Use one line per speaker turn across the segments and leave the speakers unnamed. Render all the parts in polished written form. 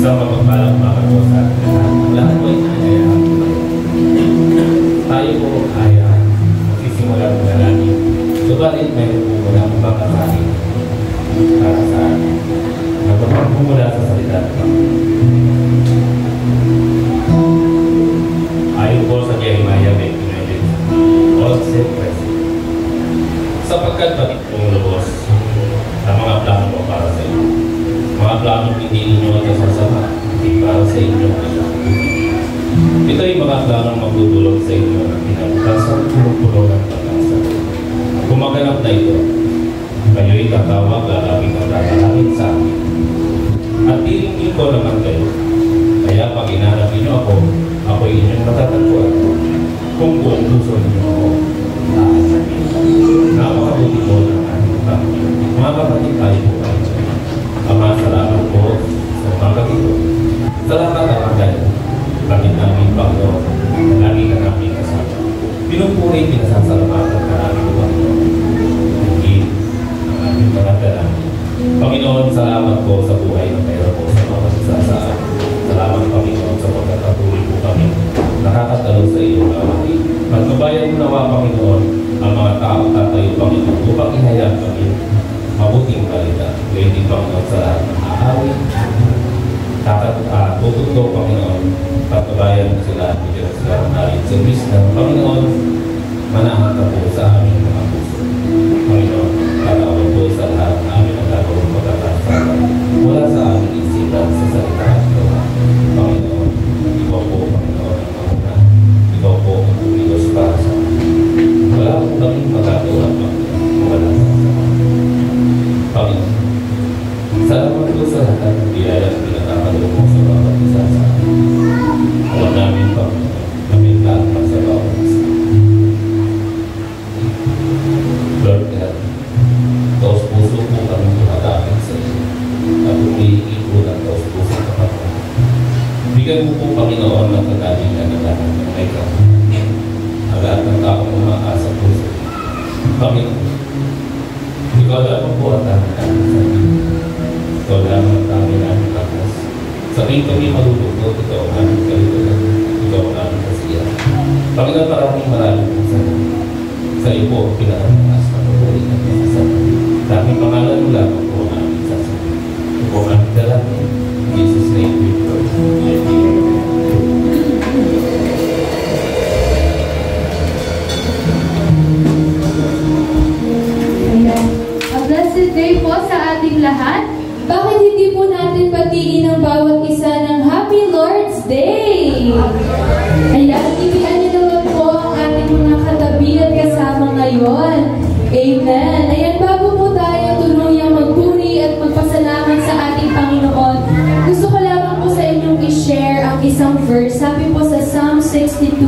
Isang mapagpalang mga po sa atin na lahat po ay kaya tayo po ay magsisimula po na natin. Subalit mayroon po muna ang pagkakasahin para sa atin. Magpapagpumula sa salita ng ayon po sa Jeremiah 29, all secrets. Sapagkat bakit pong lubos ang mga plano po para sa inyo. Mga plano hindi ninyo nasasama, hindi para sa inyo. Ito ay mga plano magdudulog sa inyo ng pinabukasan, pulong-pulong ng pag-asa. Kung maganap na ito, kayo'y tatawag, lalapit ang tatalangin sa akin. At iringin ko naman kayo. Kaya pag inanap ninyo ako, ako'y inyong matatagpuan. Kung buong puso ninyo ako, napakabuti po ng ating Panginoon. Mga kapatid tayo po kayo. Ama, salamat po sa umaga ito. Salamat ang agad. Bakit namin Panginoon, lagi ka namin kasama. Pinupuri, pinasasalamatan ka namin Panginoon. Hindi ang aming mga dalangin. Panginoon, salamat po sa buhay na mayroon po sa mga magsasaan. Salamat Panginoon sa pagkakatuloy po kami. Nakakatalo sa iyong gawain. Magbabayan mo nawa Panginoon ang mga tao tatayo Panginoon upang ihayag kami mabuting balita. Ngayon din Panginoon sa lahat ng aawit. Tutugtog Panginoon. Pagbabayan mo sila. Bigyan sila ng nalit sa Kristo. Panginoon, manahan ka po sa aming mga puso. Panginoon, tatawag po sa lahat na aming nagagawang pagkakasalan. Mula sa aming isipan sa salita at gawa. Panginoon, ikaw po Panginoon ang mauna. Ikaw po ang Diyos para sa amin. Wala po kaming magagawa Panginoon. Wala sa Panginoon. Salamat po sa lahat ng biyaya at pinatakalong mo sa bawat isa sa amin. Alam namin Panginoon, namin lahat pa sa bawat isa. Lord God, taos puso po kami tumatapin sa iyo at umiigil po ng taos puso kapatid. Bigyan mo po Panginoon ng kagalingan ng lahat ng may kamunin. Ang lahat ng taong umaasa po sa iyo. Panginoon, ikaw lamang po ang tanong namin sa iyo. Ikaw lamang ang tanong namin lakas. Sa aking kami malulugod, ikaw ang aming kalitulan. Ikaw ang aming kasiyahan. Panginoon, maraming sa iyo po ang pinakamaas na pabulit at masasama. Sa aming pangalan mo lamang po ang aming sasabihin. Ito po ang aming dalangin. In Jesus' name we pray. Amen.
A blessed day po sa ating lahat. Bakit hindi po natin batiin ang bawat isa ng Happy Lord's Day? Ayan, ibigan niyo naman po ang ating mga katabi at kasama ngayon. Amen. Ayan, bago po tayo tuluyang magpuri at magpasalamat sa ating Panginoon, gusto ko lamang po sa inyong i-share ang isang verse. Sabi po sa Psalm 62,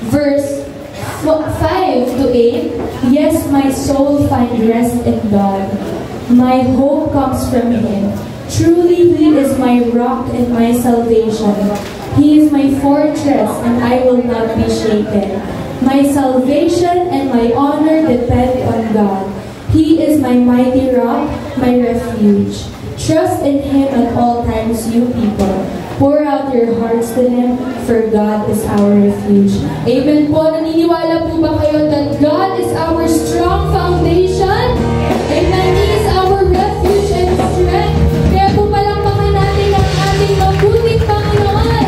verse 5-8, yes, my soul find rest in God. My hope comes from Him. Truly, He is my rock and my salvation. He is my fortress, and I will not be shaken. My salvation and my honor depend on God. He is my mighty rock, my refuge. Trust in Him at all times, you people. Pour out your hearts to Him, for God is our refuge. Amen po. Naniniwala po ba kayo that God is our strong foundation? Amen. He is our refuge and strength. Kaya po palakpakan natin ang ating mabuting Panginoon.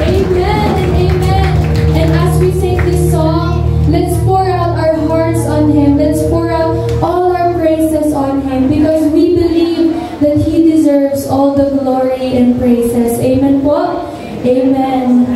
Amen and amen. And as we sing this song, let's pour out our hearts on Him. Let's pour out all our praises on Him because we believe that He deserves all the glory and praises. Amen po? Amen.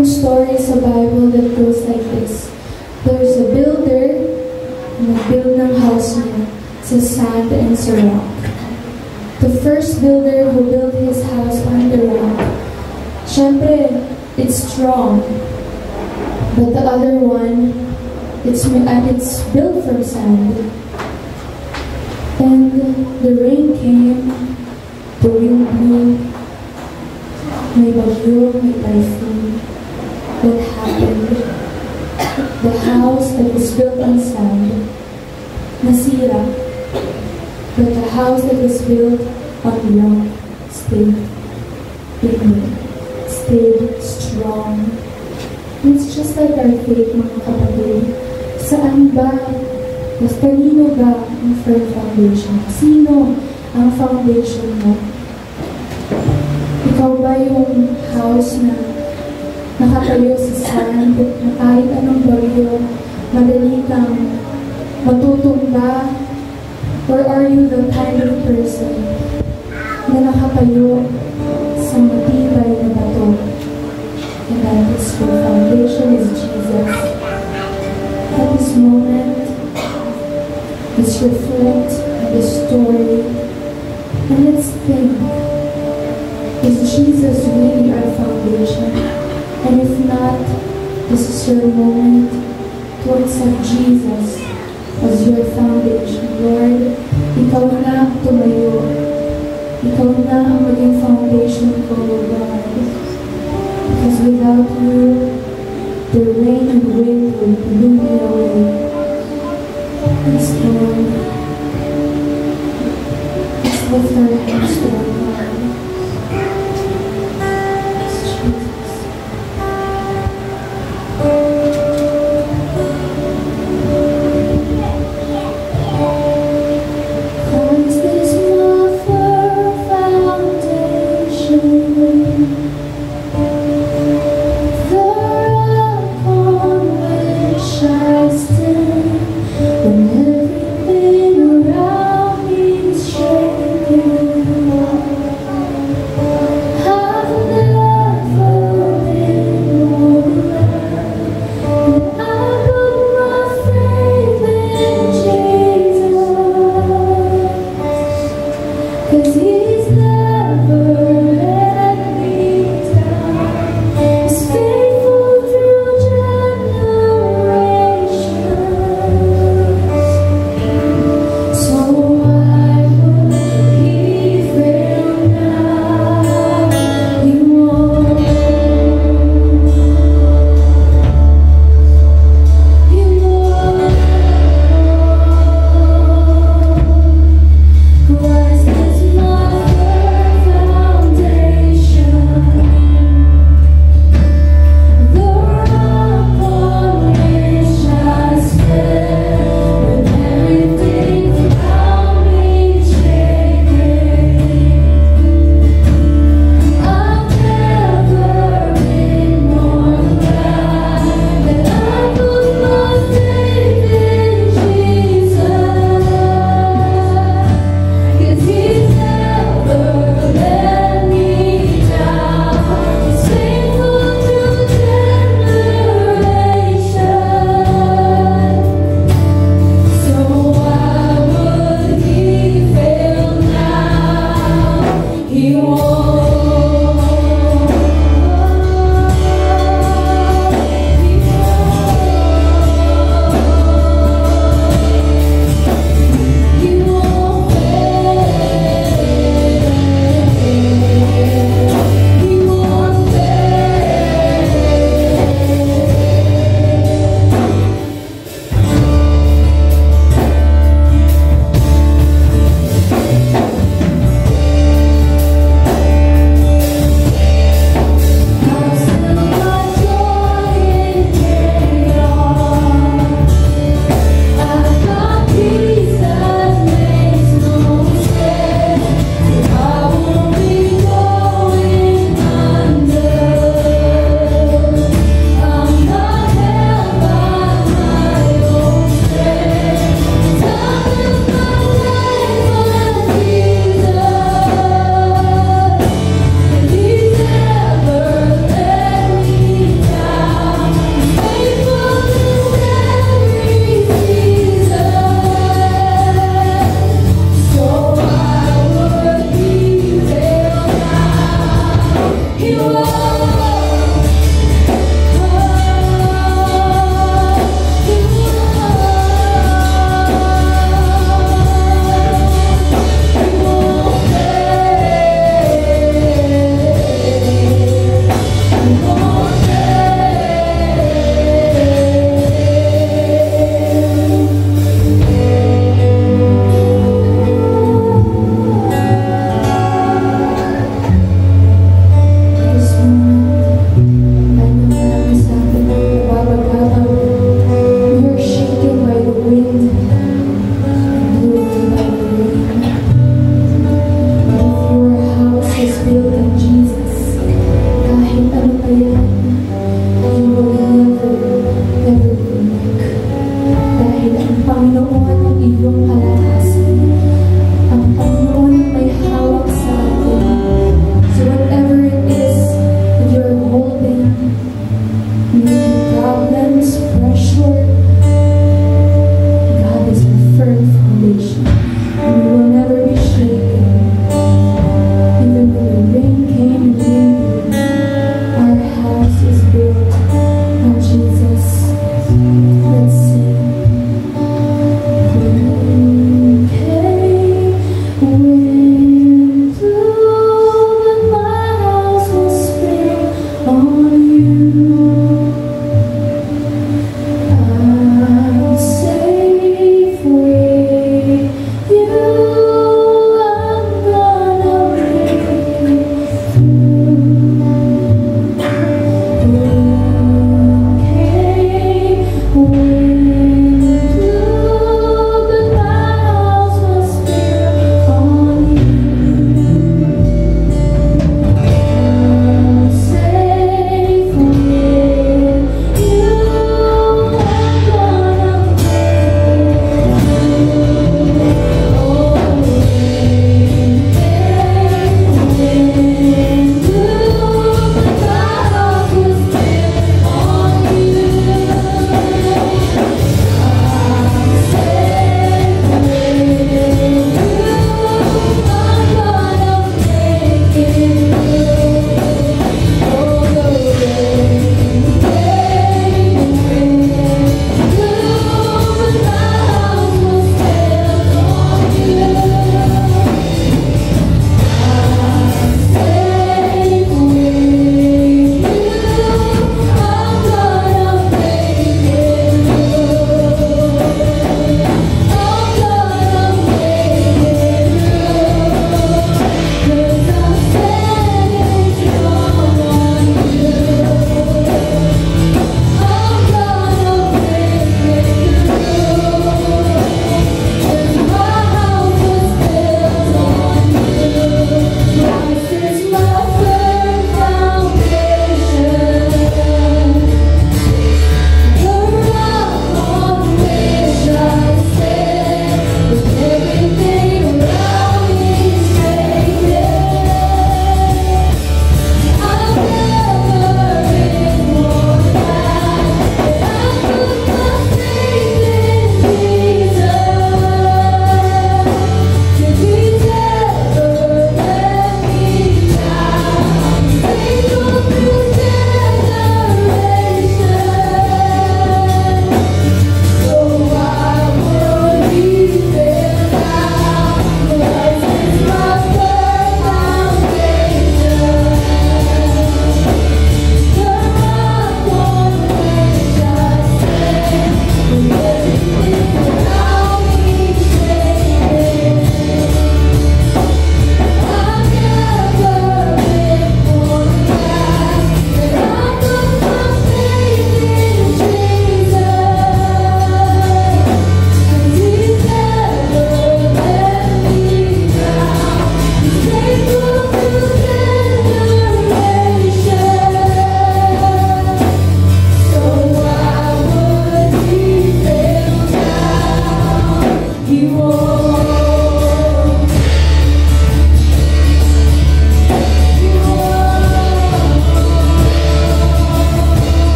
yung story sa Bible that goes like this. There's a builder na build ng house niya sa sand and sa rock. The first builder who built his house on the rock, syempre, it's strong. But the other one, it's built from sand. And the rain came, the wind blew, may bagyo, may typhoon. What happened? The house that was built on sand, nasira. But the house that was built on rock stayed firm, stayed strong. And it's just like our faith, mga kapatid. Saan ba? Mas kanino ba ang firm foundation? Sino ang foundation mo? Ikaw ba yung house na nakatayo sa sand, na kahit anong bagyo, madali kang matutumba? Or are you the kind of person na nakatayo sa matibay na bato? And that is your foundation is Jesus. At this moment, let's reflect on the story and let's think, is Jesus really our foundation? And if not, this is your moment to accept Jesus as your foundation. Lord, ikaw na tumayo. Ikaw na ang maging foundation ko, Lord. Because without you, the rain and wind will blow me away. Yes, Lord. Let's lift our hands to our God. Yes, Jesus. Cause there's no firm foundation. The rock on which I stand, when everything around me is shaking.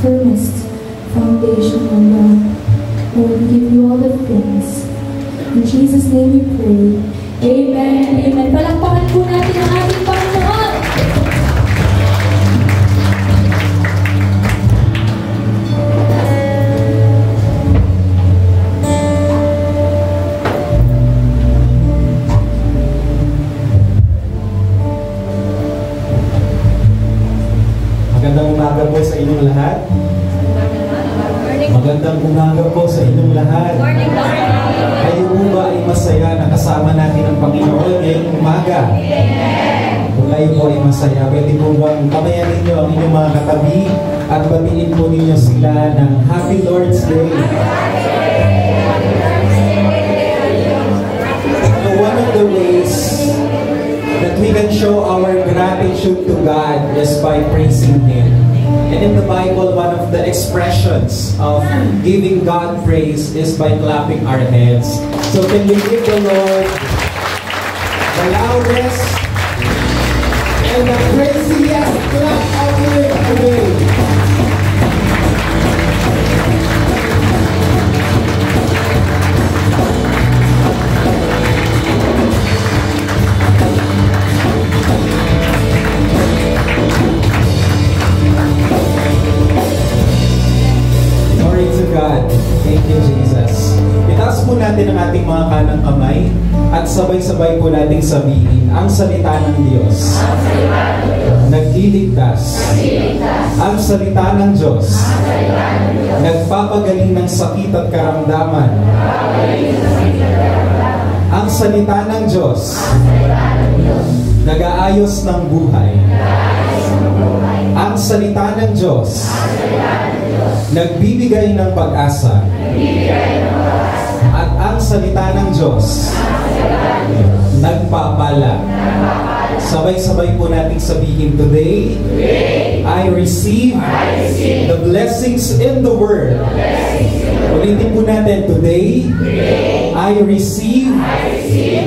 firmest foundation, O Lord. Lord, we give you all the praise. In Jesus' name we pray. Amen. Amen. Palakpakan po natin ang ating Panginoon.
Magandang umaga po sa inyong lahat. Magandang umaga po sa inyong lahat. Kayo po ba ay masaya na kasama natin ang Panginoon ngayong umaga? Kung kayo po ay masaya, pwede po bang kamayan ninyo ang inyong mga katabi at batiin po ninyo sila ng Happy Lord's Day. So one of the ways that we can show our gratitude to God is by praising Him. And in the Bible, one of the expressions of giving God praise is by clapping our hands. So can we give the Lord the loudest and the craziest clap offering today? Glory to God. Thank you, Jesus. Itaas po natin ang ating mga kanang kamay at sabay-sabay po nating sabihin ang salita ng Diyos. Nagliligtas. Ang salita ng Diyos. Nagpapagaling ng sakit at karamdaman. Ang salita ng Diyos. Nag-aayos ng buhay. Ang salita ng Diyos. Nagbibigay ng pag-asa. At ang salita ng Diyos nagpapala. Sabay-sabay po nating sabihin today, I receive the blessings in the Word. Ulitin po natin, today, I receive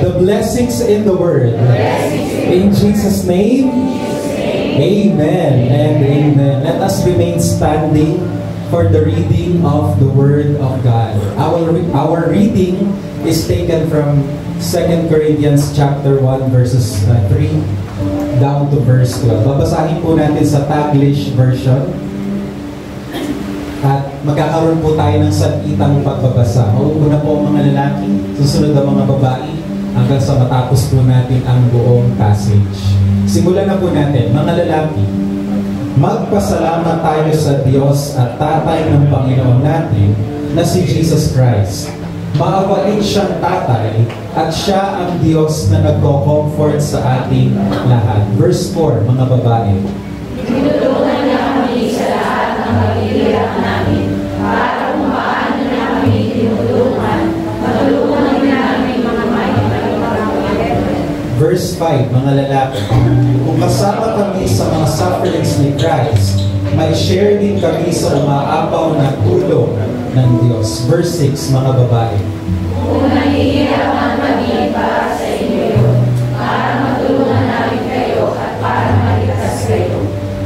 the blessings in the Word. In Jesus' name, amen and amen. Let us remain standing for the reading of the Word of God. Our reading is taken from 2 Corinthians chapter 1 verses 3 down to verse 12. Babasahin po natin sa Taglish version at magkakaroon po tayo ng sanitang pagbabasa. Mauuna po ang mga lalaki, susunod ang mga babae hanggang sa matapos po natin ang buong passage. Simulan na po natin, mga lalaki. Magpasalamat tayo sa Diyos at Tatay ng Panginoon natin na si Jesus Christ. Maawain siyang Tatay at siya ang Diyos na nagko-comfort sa ating lahat. Verse 4, mga babae.
Tinutulungan niya kami sa lahat ng paghihirap namin para kung paano niya kami tinutulungan, matulungan niya namin mga may
Verse 5, mga lalaki. Kung kasama kami sa mga sufferings ni Christ, may share din kami sa umaapaw na tulong ng Diyos. Verse 6, mga babae.
Kung nahihirapan kami para sa inyo, para matulungan namin kayo at para maligtas kayo.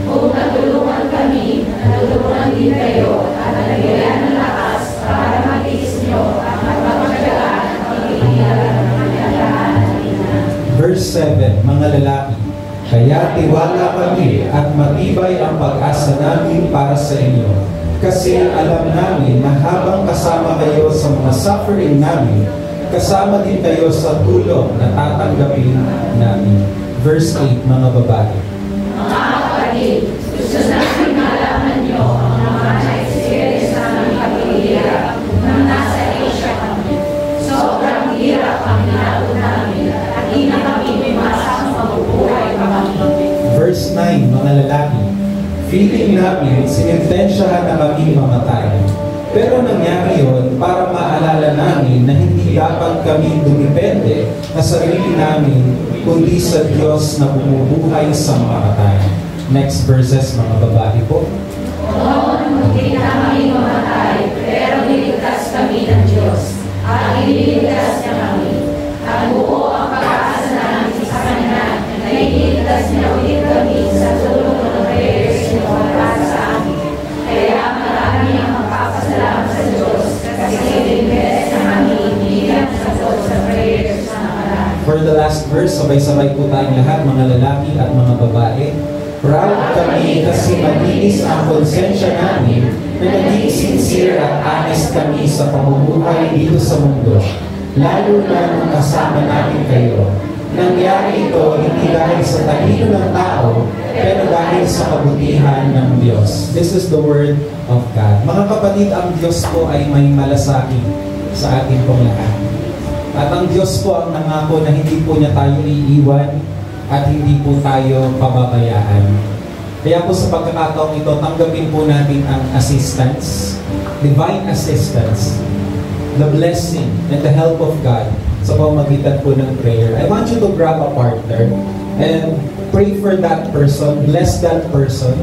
Kung natulungan kami, natulungan din kayo at nabigyan ng lakas para matiis nyo at mapagpagaan ang paghihirap ng kanyang
Verse 7, mga lalaki. Kaya tiwala kami at matibay ang pag-asa namin para sa inyo. Kasi alam namin na habang kasama kayo sa mga suffering namin, kasama din kayo sa tulong na tatanggapin namin. Verse 8, mga babae.
Mga kapatid, gusto namin malaman nyo ang mga na-experience namin paghihirap nang nasa Asia kami. Sobrang hirap ang ginagawa namin at di na kami mimasang mabubuhay pa kami.
Verse 9, mga lalaki. Feeling namin, sinintensyahan na kami mamatay. Pero nangyari yun para maalala namin na hindi dapat kami dumipende na sarili namin, kundi sa Diyos na bumubuhay sa mamatay. Next verses, mga babae po.
Noon, hindi na kami mamatay, pero niligtas kami ng Diyos. At iniligtas niya kami. At buo ang pag-asa namin sa Kanya na iniligtas niya ulit kami sa tulong ng prayers niyo para sa amin. Kaya
for the last verse, sabay-sabay po tayong lahat, mga lalaki at mga babae. Proud kami kasi malinis ang konsensya namin na naging sincere at honest kami sa pamumuhay dito sa mundo. Lalo na nung kasama natin kayo. Nangyari ito hindi dahil sa talino ng tao, pero dahil sa kabutihan ng Diyos. This is the word of God. Mga kapatid, ang Diyos po ay may malasakit sa ating pong lahat. At ang Diyos po ang nangako na hindi po niya tayo iiwan at hindi po tayo pababayaan. Kaya po sa pagkakataong ito, tanggapin po natin ang assistance, divine assistance, the blessing and the help of God sa pamamagitan po ng prayer. I want you to grab a partner and pray for that person, bless that person.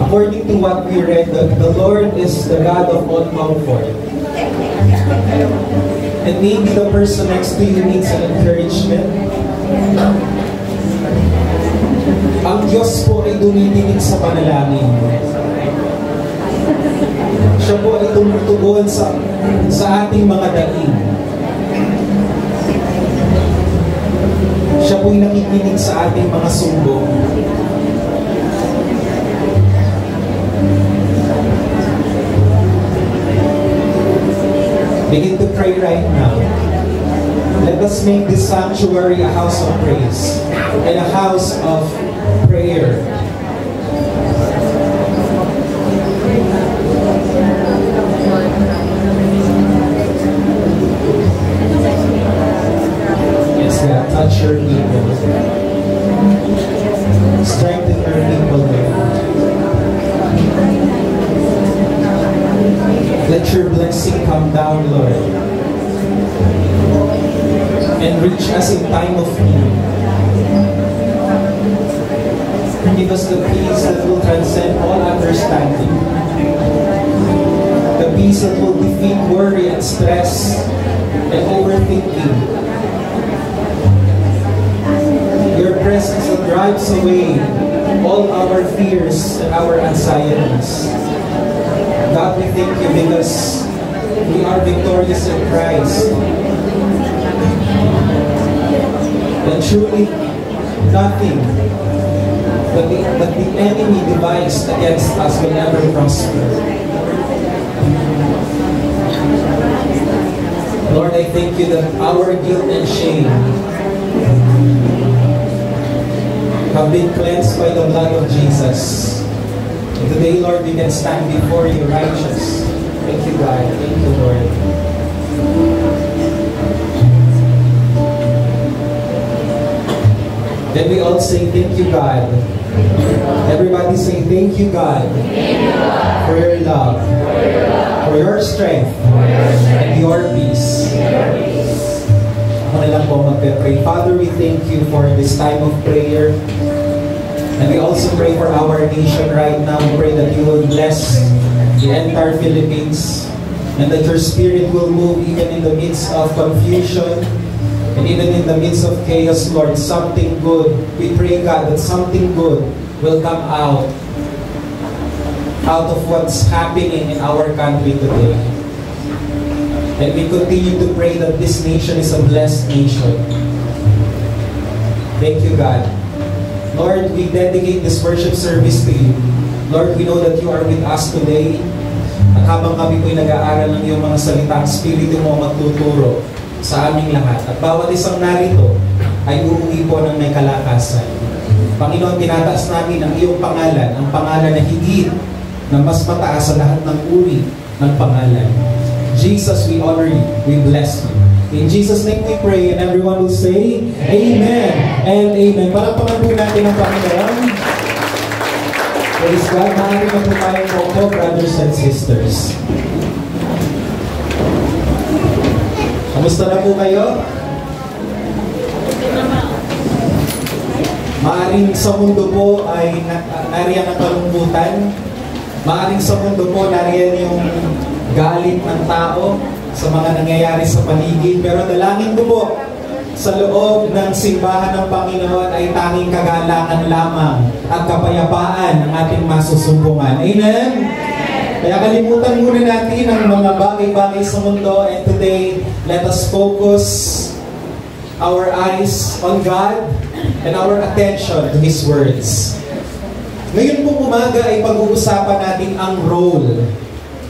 According to what we read, the Lord is the God of all comfort. And maybe the person next to you needs an encouragement. Ang Diyos po ay dumidinig sa panalangin. Siya po ay tumutugon sa ating mga daing. Siya po ay nakikinig sa ating mga sumbong. Begin to pray right now. Let us make this sanctuary a house of praise and a house of prayer. Yes, God, touch your people. Strengthen your people, Lord. Let your blessing come down, Lord, and reach us in time of need. Give us the peace that will transcend all understanding. The peace that will defeat worry and stress and overthinking. Your presence that drives away all our fears and our anxieties. God, we thank you because we are victorious in Christ. And truly, nothing that the enemy devised against us will ever prosper. Lord, I thank you that our guilt and shame have been cleansed by the blood of Jesus. And today, Lord, we can stand before you righteous. Thank you, God. Thank you, Lord. Then we all say, thank you, God. Everybody say, thank you, God, for your love, for your strength, and your peace. Ako na lang po magpe-pray. Father, we thank you for this time of prayer. And we also pray for our nation right now. We pray that you will bless the entire Philippines and that your spirit will move even in the midst of confusion and even in the midst of chaos, Lord. Something good. We pray, God, that something good will come out of what's happening in our country today. And we continue to pray that this nation is a blessed nation. Thank you, God. Lord, we dedicate this worship service to you. Lord, we know that you are with us today. At habang kami po'y nag-aaral ng iyong mga salita, ang Espiritu mo magtuturo sa aming lahat. At bawat isang narito ay uuwi po ng may kalakasan. Panginoon, tinataas namin ang iyong pangalan, ang pangalan na higit, na mas mataas sa lahat ng uri ng pangalan. Jesus, we honor you. We bless you. In Jesus' name we pray, and everyone will say, Amen and Amen. Palakpakan po natin ang Panginoon. Praise God. Maaari na po tayong po, brothers and sisters. Kamusta na po kayo? Maaring sa mundo po ay nariyan ang kalungkutan. Maaring sa mundo po nariyan yung galit ng tao sa mga nangyayari sa paligid. Pero dalangin ko po, sa loob ng simbahan ng Panginoon ay tanging kagalangan lamang at kapayapaan ang ating masusumbungan. Amen? Kaya kalimutan muna natin ang mga bagay-bagay sa mundo, and today, let us focus our eyes on God and our attention to His words. Ngayon pong umaga ay pag-uusapan natin ang role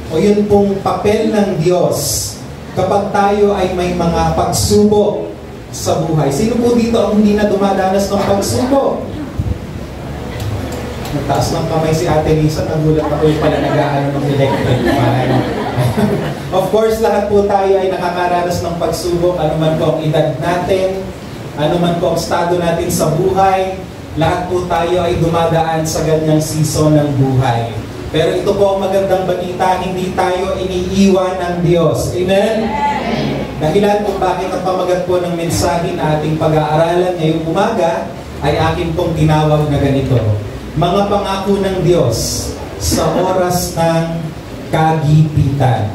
o yun pong papel ng Diyos kapag tayo ay may mga pagsubok sa buhay. Sino po dito ang hindi na dumadanas ng pagsubok? Nagtaas ng kamay si Ate Lisa, nagulat ako yung pala nag-aano ng electric fan. Of course, lahat po tayo ay nakakaranas ng pagsubok, anuman po ang edad natin, anuman po ang estado natin sa buhay, lahat po tayo ay dumadaan sa ganyang season ng buhay. Pero ito po ang magandang balita, hindi tayo iniiwan ng Diyos. Amen? Dahilan kung bakit ang pamagat po ng mensahe na ating pag-aaralan ngayong umaga ay akin pong tinawag na ganito. Mga pangako ng Diyos sa oras ng kagipitan.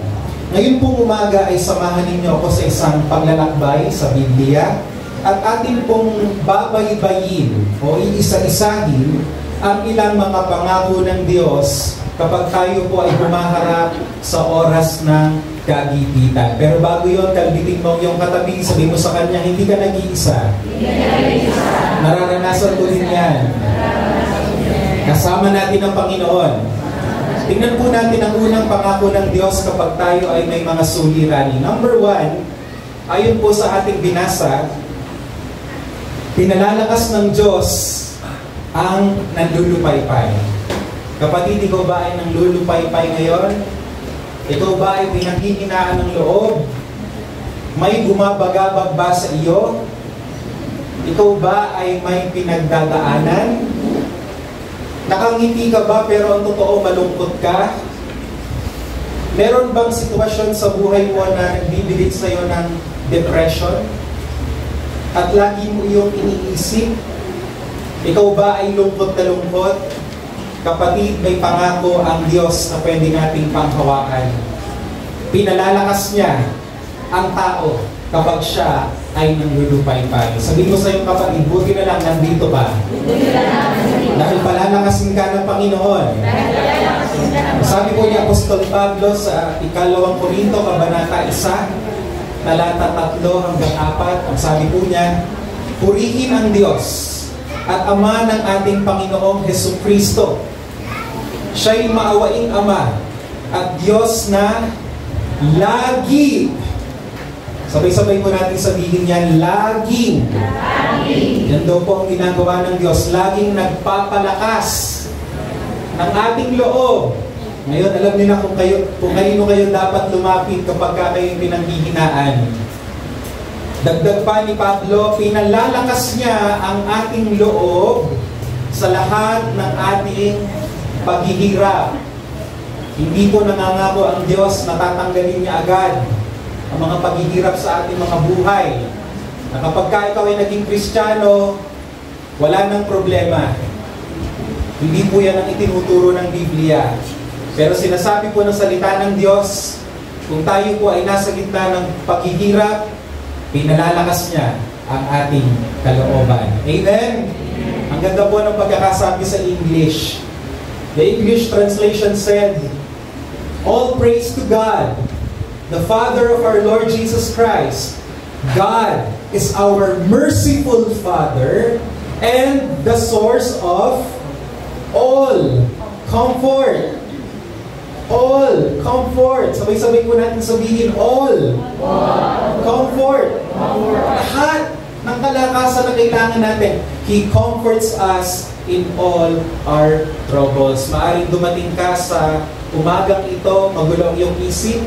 Ngayon pong umaga ay samahan ninyo ako sa isang paglalakbay sa Biblia at atin pong babaybayin o iisa-isahin ang ilang mga pangako ng Diyos kapag tayo po ay humaharap sa oras ng kagipitan. Pero bago yun, kalbitin mo yung katabi, sabi mo sa kanya, hindi ka nag-iisa. Nararanasan ko din yan. Kasama natin ang Panginoon. Tingnan po natin ang unang pangako ng Diyos kapag tayo ay may mga suliranin. Number 1, ayon po sa ating binasa, pinalalakas ng Diyos ang nanlulupaypay. Kapatid, ikaw ba ay nanlulupaypay ngayon? Ikaw ba ay pinanghihinaan ng loob? May gumabagabag ba sa iyo? Ikaw ba ay may pinagdadaanan? Nakangiti ka ba pero ang totoo malungkot ka? Meron bang sitwasyon sa buhay mo na nagbibilit sa iyo ng depression? At lagi mo iyong iniisip? Ikaw ba ay lungkot na lungkot? Kapatid, may pangako ang Diyos na pwede nating panghawakan. Pinalalakas niya ang tao kapag siya ay nanlulupaypay. Sabihin mo sa iyong kapatid, buti na lang nandito ba? Dahil palalakasin ka ng Panginoon. Sabi po ni Apostol Pablo sa 2 Korinto, Kabanata 1, talata 3 hanggang 4, ang sabi po niya, purihin ang Diyos at Ama ng ating Panginoong Hesukristo. Siya'y maawaing Ama at Diyos na lagi. Sabay-sabay po natin sabihin yan, laging. Yan daw po ang ginagawa ng Diyos. Laging nagpapalakas ng ating loob. Ngayon, alam niyo na kung kanino kayo dapat lumapit kapag kayo pinanghihinaan. Dagdag pa ni Pablo, pinalalakas niya ang ating loob sa lahat ng ating paghihirap. Hindi po nangangako ang Diyos na tatanggalin niya agad ang mga paghihirap sa ating mga buhay. Na kapag ikaw ay naging Kristiyano, wala nang problema. Hindi po yan ang itinuturo ng Biblia. Pero sinasabi po ng salita ng Diyos, kung tayo po ay nasa gitna ng paghihirap, pinalalakas niya ang ating kalooban. Amen? Ang ganda po ng pagkakasabi sa English. The English translation said, all praise to God, the Father of our Lord Jesus Christ. God is our merciful Father and the source of all comfort. All comfort. Sabay-sabay po natin sabihin, all comfort. Lahat ng kalakasan na kailangan natin. He comforts us in all our troubles. Maaring dumating ka sa umagang ito, magulo ang iyong isip,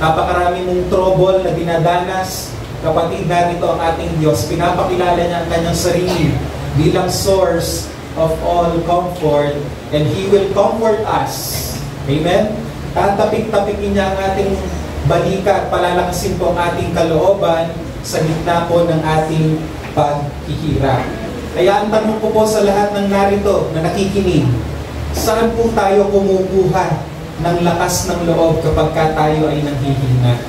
napakarami mong trouble na dinadanas. Kapatid, narito ang ating Diyos. Pinapakilala niya ang kanyang sarili bilang source of all comfort, and He will comfort us. Amen? Tatapik-tapikin niya ang ating balikat, palalakasin po ang ating kalooban sa gitna po ng ating paghihirap. Kaya ang tanong ko po sa lahat ng narito na nakikinig, saan po tayo kumukuha ng lakas ng loob kapag tayo ay nanghihina?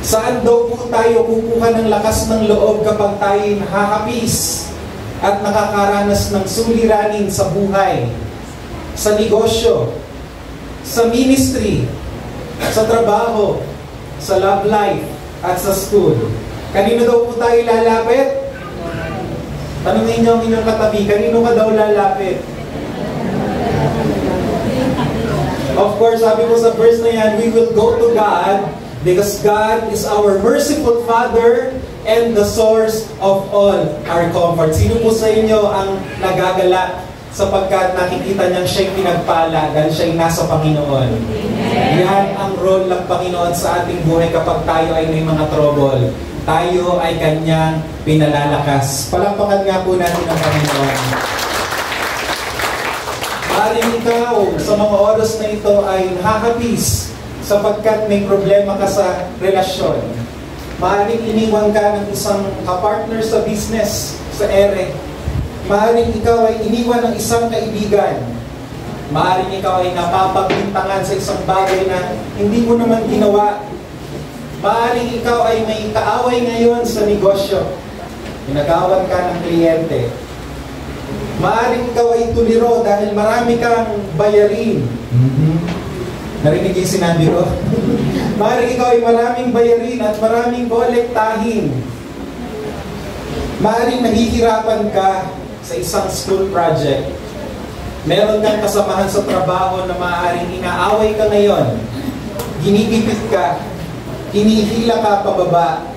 Saan daw po tayo kukuha ng lakas ng loob kapag tayo ay nahahapis at nakakaranas ng suliranin sa buhay, sa negosyo, sa ministry, sa trabaho, sa love life, at sa school? Kanino daw po tayo lalapit? Tanungin niyo ang inyong katabi, kanino ka daw lalapit? Of course, sabi po sa verse na yan, we will go to God because God is our merciful Father and the source of all our comfort. Sino po sa inyo ang nagagala sapagkat nakikita niyang siya'y pinagpala dahil siya'y nasa Panginoon? Yan ang role ng Panginoon sa ating buhay kapag tayo ay may mga trouble. Tayo ay Kanyang pinalalakas. Palakpakan nga po natin ang Panginoon. Maaaring ikaw sa mga oras na ito ay nakakapis sapagkat may problema ka sa relasyon. Maaaring iniwan ka ng isang kapartner sa business, sa ere. Maaaring ikaw ay iniwan ng isang kaibigan. Maaaring ikaw ay napapagbintangan sa isang bagay na hindi mo naman ginawa. Maaaring ikaw ay may kaaway ngayon sa negosyo. Pinagawan ka ng kliyente. Maaaring ikaw ay tuliro dahil marami kang bayarin. Narinig yung sinabi ko? Maaaring ikaw ay maraming bayarin at maraming kolektahin. Maaaring nahihirapan ka sa isang school project. Meron kang kasamahan sa trabaho na maaaring inaaway ka ngayon. Ginigipit ka. Hinihila ka pababa.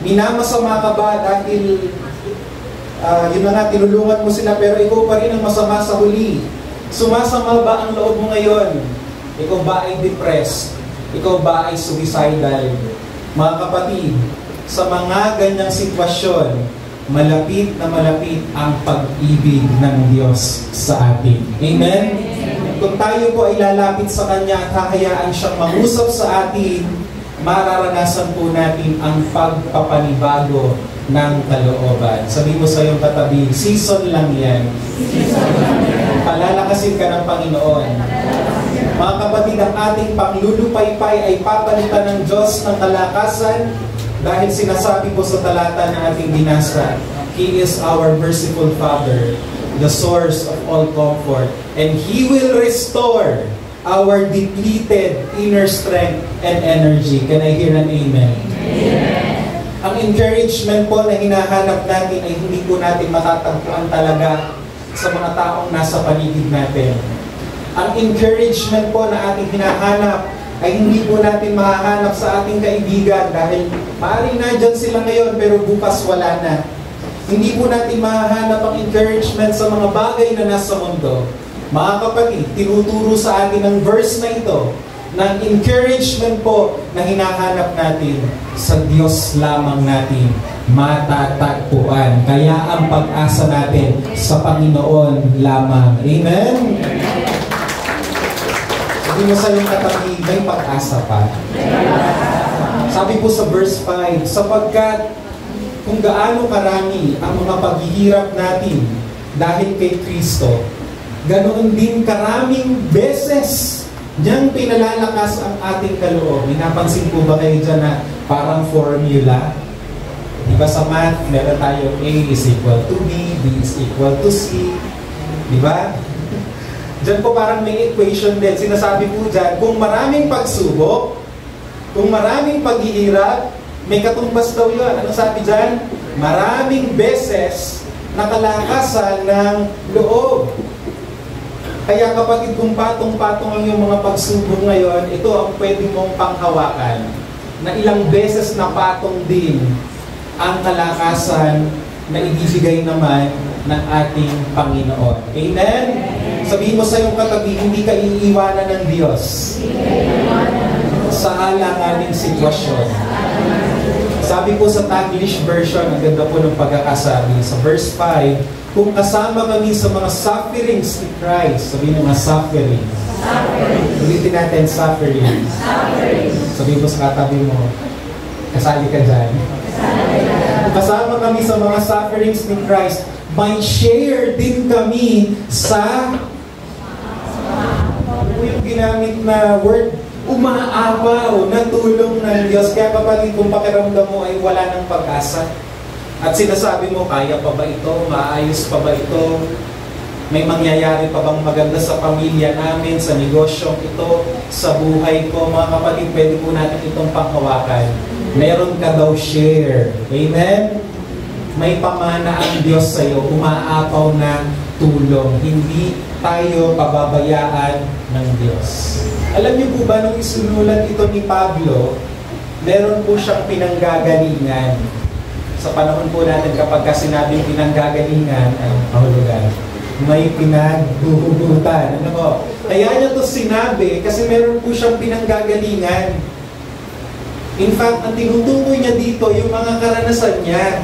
Minamasama ka ba dahil yun na nga, tinulungan mo sila pero ikaw pa rin ang masama sa huli. Sumasama ba ang loob mo ngayon? Ikaw ba ay depressed? Ikaw ba ay suicidal? Mga kapatid, sa mga ganyang sitwasyon, malapit na malapit ang pag-ibig ng Diyos sa atin. Amen? Kung tayo po ay lalapit sa Kanya at hahayaan siyang mangusap sa atin, mararanasan po natin ang pagpapanibago ng kalooban. Sabi mo sa iyong katabi, season lang yan. Palalakasin ka ng Panginoon. Mga kapatid, ang ating panglulupaypay ay papalitan ng Diyos ng kalakasan dahil sinasabi po sa talata na ating binasa, He is our merciful Father, the source of all comfort, and He will restore our depleted inner strength and energy. Can I hear an amen? Amen. Ang encouragement po na hinahanap natin ay hindi po natin matatagpuan talaga sa mga taong nasa paligid natin. Ang encouragement po na ating hinahanap ay hindi po natin mahahanap sa ating kaibigan dahil maaaring nandyan sila ngayon pero bukas wala na. Hindi po natin mahahanap ang encouragement sa mga bagay na nasa mundo. Mga kapatid, tinuturo sa atin ang verse na ito ng encouragement po na hinahanap natin sa Diyos lamang natin matatagpuan. Kaya ang pag-asa natin sa Panginoon lamang. Amen? Sabi mo sa iyong katabi, may pag-asa pa. Sabi po sa verse 5, sapagkat kung gaano karami ang mga paghihirap natin dahil kay Kristo, ganoon din karaming beses niyang pinalalakas ang ating kaloob. Napansin po ba kayo dyan na parang formula? Diba sa math, meron tayo A is equal to B, B is equal to C. Diba? Diyan po parang may equation din. Sinasabi po dyan, kung maraming pagsubok, kung maraming paghihirap, may katumbas daw yun. Ano sabi dyan? Maraming beses na kalakasan ng loob. Kaya kapatid, kung patong-patong ang iyong mga pagsubok ngayon, ito ang pwede mong panghawakan na ilang beses na patong din ang kalakasan na ibibigay naman ng ating Panginoon. Amen? Sabihin mo sa iyong katabi, hindi ka iiwanan ng Diyos sa alanganing sitwasyon. Sabi po sa Taglish version, ang ganda po ng pagkakasabi, sa verse 5, kung kasama kami sa mga sufferings ni Christ, sabihin mo mga sufferings. Ulitin natin, sufferings. Sabihin mo sa katabi mo, kasali ka dyan. Kasama kami sa mga sufferings ni Christ, may share din kami sa yung ginamit na word, umaapaw na tulong ng Diyos. Kaya kapatid, kung pakiramdam mo ay wala ng pag-asa, at sinasabi mo, kaya pa ba ito? Maayos pa ba ito? May mangyayari pa bang maganda sa pamilya namin, sa negosyong ito, sa buhay ko? Mga kapatid, pwede po natin itong panghawakan. Meron ka daw share. Amen? May pamana ang Diyos sa'yo, umaapaw na tulong. Hindi tayo pababayaan ng Diyos. Alam niyo po ba, nung isinulat ito ni Pablo, meron po siyang pinanggagalingan. Sa panahon po natin, kapag sinabing pinanggagalingan, ay kahulugan, may pinaghuhugutan. Ano po? Kaya niya to sinabi kasi meron po siyang pinanggagalingan. In fact, ang tinutukoy niya dito, yung mga karanasan niya.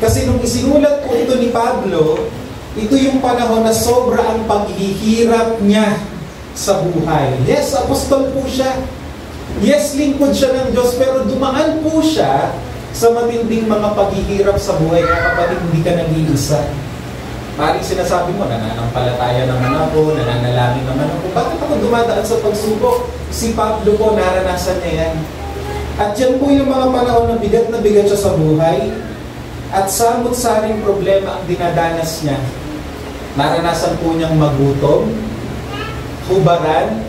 Kasi nung isinulat po ito ni Pablo, ito yung panahon na sobra ang paghihirap niya sa buhay. Yes, apostol po siya. Yes, lingkod siya ng Diyos, pero dumaan po siya sa matinding mga paghihirap sa buhay. Kaya kapatid, hindi ka nag-iisa. Maring sinasabi mo, nananampalataya naman ako, nananalangin naman ako. Bakit ako dumadaan sa pagsubok? Si Pablo po, naranasan niya yan. At yan po yung mga panahon na bigat siya sa buhay. At samot-saring problema ang dinadanas niya. Naranasan po niyang magutom, hubaran,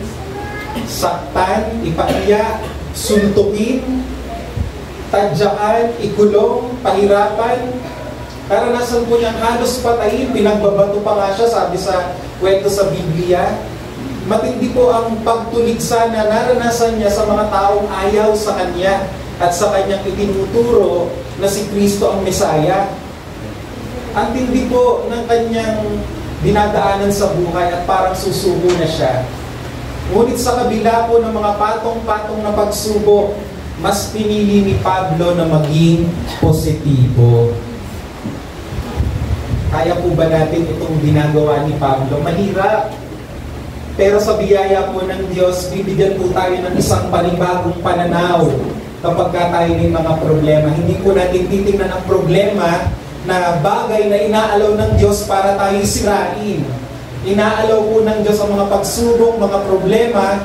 saktan, ipaiya, suntukin, tadyakan, ikulong, pahirapan. Naranasan po niyang halos patayin, pinagbabato pa nga siya, sabi sa kwento sa Biblia. Matindi po ang pagtuligsa na naranasan niya sa mga taong ayaw sa kanya at sa kanyang itinuturo na si Kristo ang Mesaya. Ang tindi po ng kanyang dinadaanan sa buhay at parang susuko na siya. Ngunit sa kabila po ng mga patong-patong na pagsubok, mas pinili ni Pablo na maging positibo. Kaya po ba natin itong ginagawa ni Pablo? Mahirap. Pero sa biyaya po ng Diyos, bibigyan po tayo ng isang panibagong pananaw kapag tayo may mga problema. Hindi po natin titingnan ang problema na bagay na inaalaw ng Diyos para tayo sirain. Inaalaw po ng Diyos ang mga pagsubok, mga problema,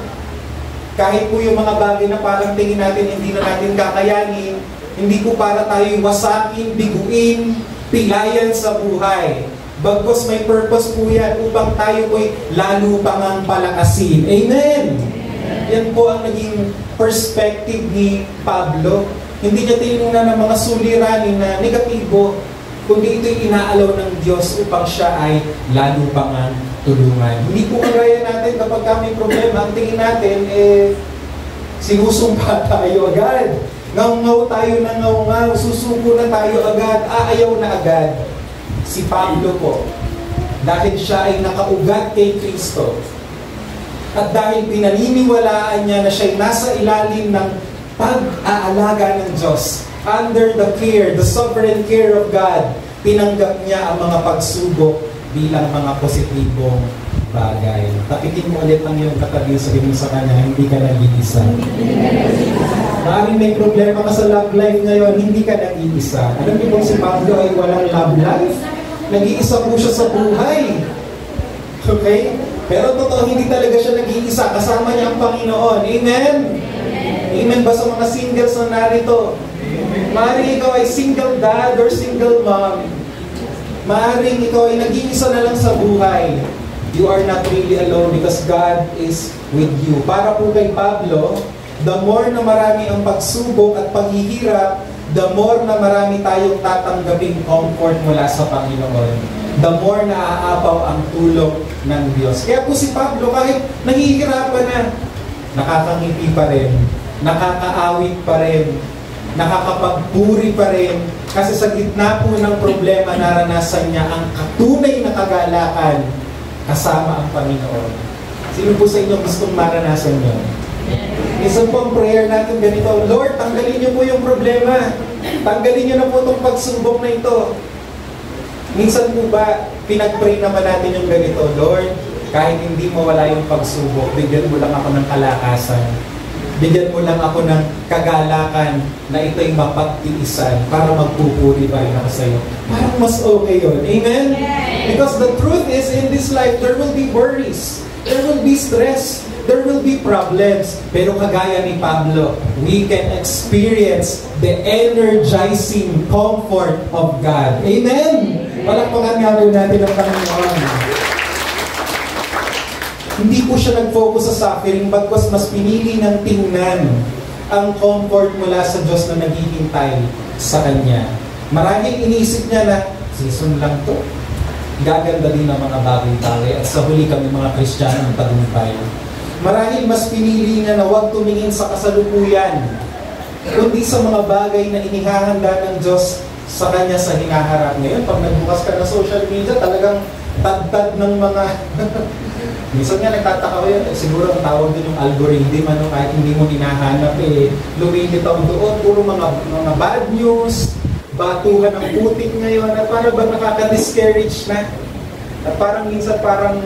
kahit po yung mga bagay na parang tingin natin hindi na natin kakayanin, hindi po para tayo wasakin, biguin, pilayan sa buhay. Bagkos may purpose po yan upang tayo po'y lalo pang palakasin. Amen! Yan po ang naging perspective ni Pablo. Hindi niya tinignan ng mga suliranin na negatibo, kundi ito'y inaalaw ng Diyos upang siya ay lalo pang tulungan. Hindi po kagaya natin kapag may problema, ang tingin natin, sinusumpa tayo agad. Ngaw-ngaw tayo na ngaw-ngaw, susuko na tayo agad, aayaw na agad. Si Pablo po, dahil siya ay nakaugat kay Kristo, at dahil pinaniniwalaan niya na siya'y nasa ilalim ng pag-aalaga ng Diyos, under the care, the sovereign care of God, tinanggap niya ang mga pagsubok bilang mga positibong bagay. Tapitin mo ulit ang iyong katabi, sabihin mo sa kanya, hindi ka nag-iisa. Maraming may problema ka sa love life ngayon, hindi ka nag-iisa. Alam niyo kung si Pablo ay walang love life? Nag-iisa po siya sa buhay. Okay? Pero totoo, hindi talaga siya nag-iisa. Kasama niya ang Panginoon. Amen? Amen ba sa mga singles na narito? Maaaring ikaw ay single dad or single mom. Maaaring ikaw ay nag-iisa na lang sa buhay. You are not really alone because God is with you. Para po kay Pablo, the more na marami ang pagsubok at paghihirap, the more na marami tayong tatanggaping comfort mula sa Panginoon. The more na aapaw ang tulong ng Diyos. Kaya po si Pablo, kahit nahihirapan na, nakakangiti pa rin, nakakaawit pa rin, nakakapagpuri pa rin, kasi sa gitna po ng problema, naranasan niya ang katunay na kagalakan kasama ang Panginoon. Sino po sa inyo gustong maranasan niyo? Minsan po ang prayer natin ganito, Lord, tanggalin niyo po yung problema. Tanggalin niyo na po itong pagsubok na ito. Minsan po ba, pinag-pray naman natin yung ganito, Lord, kahit hindi mawala yung pagsubok, bigyan mo lang ako ng kalakasan. Bigyan mo lang ako ng kagalakan na ito'y mapagtiisan para magpupuri ba ako sa iyo. Parang mas okay yun. Amen? Because the truth is, in this life, there will be worries. There will be stress. There will be problems. Pero kagaya ni Pablo, we can experience the energizing comfort of God. Amen? Palakpakan nga po natin ang Panginoon. Hindi po siya nag-focus sa suffering, bagkus mas pinili ng tingnan ang comfort mula sa Diyos na naghihintay sa Kanya. Marahil inisip niya na, season lang to. Gaganda din ang mga bagay tayo at sa huli kami mga Kristiyano ang tagumpay. Marahil mas pinili niya na huwag tumingin sa kasalukuyan, kundi sa mga bagay na inihahanda ng Diyos sa Kanya sa hinaharap. Ngayon, pag nagbukas ka ng social media, talagang tagtad ng mga... Minsan nga nagtataka ko yun, siguro ang tawag din yung algorithm, kahit hindi mo hinahanap, lumilitaw doon, puro mga bad news, batuhan ng putik ngayon, at parang ba nakaka-discourage na? At parang minsan parang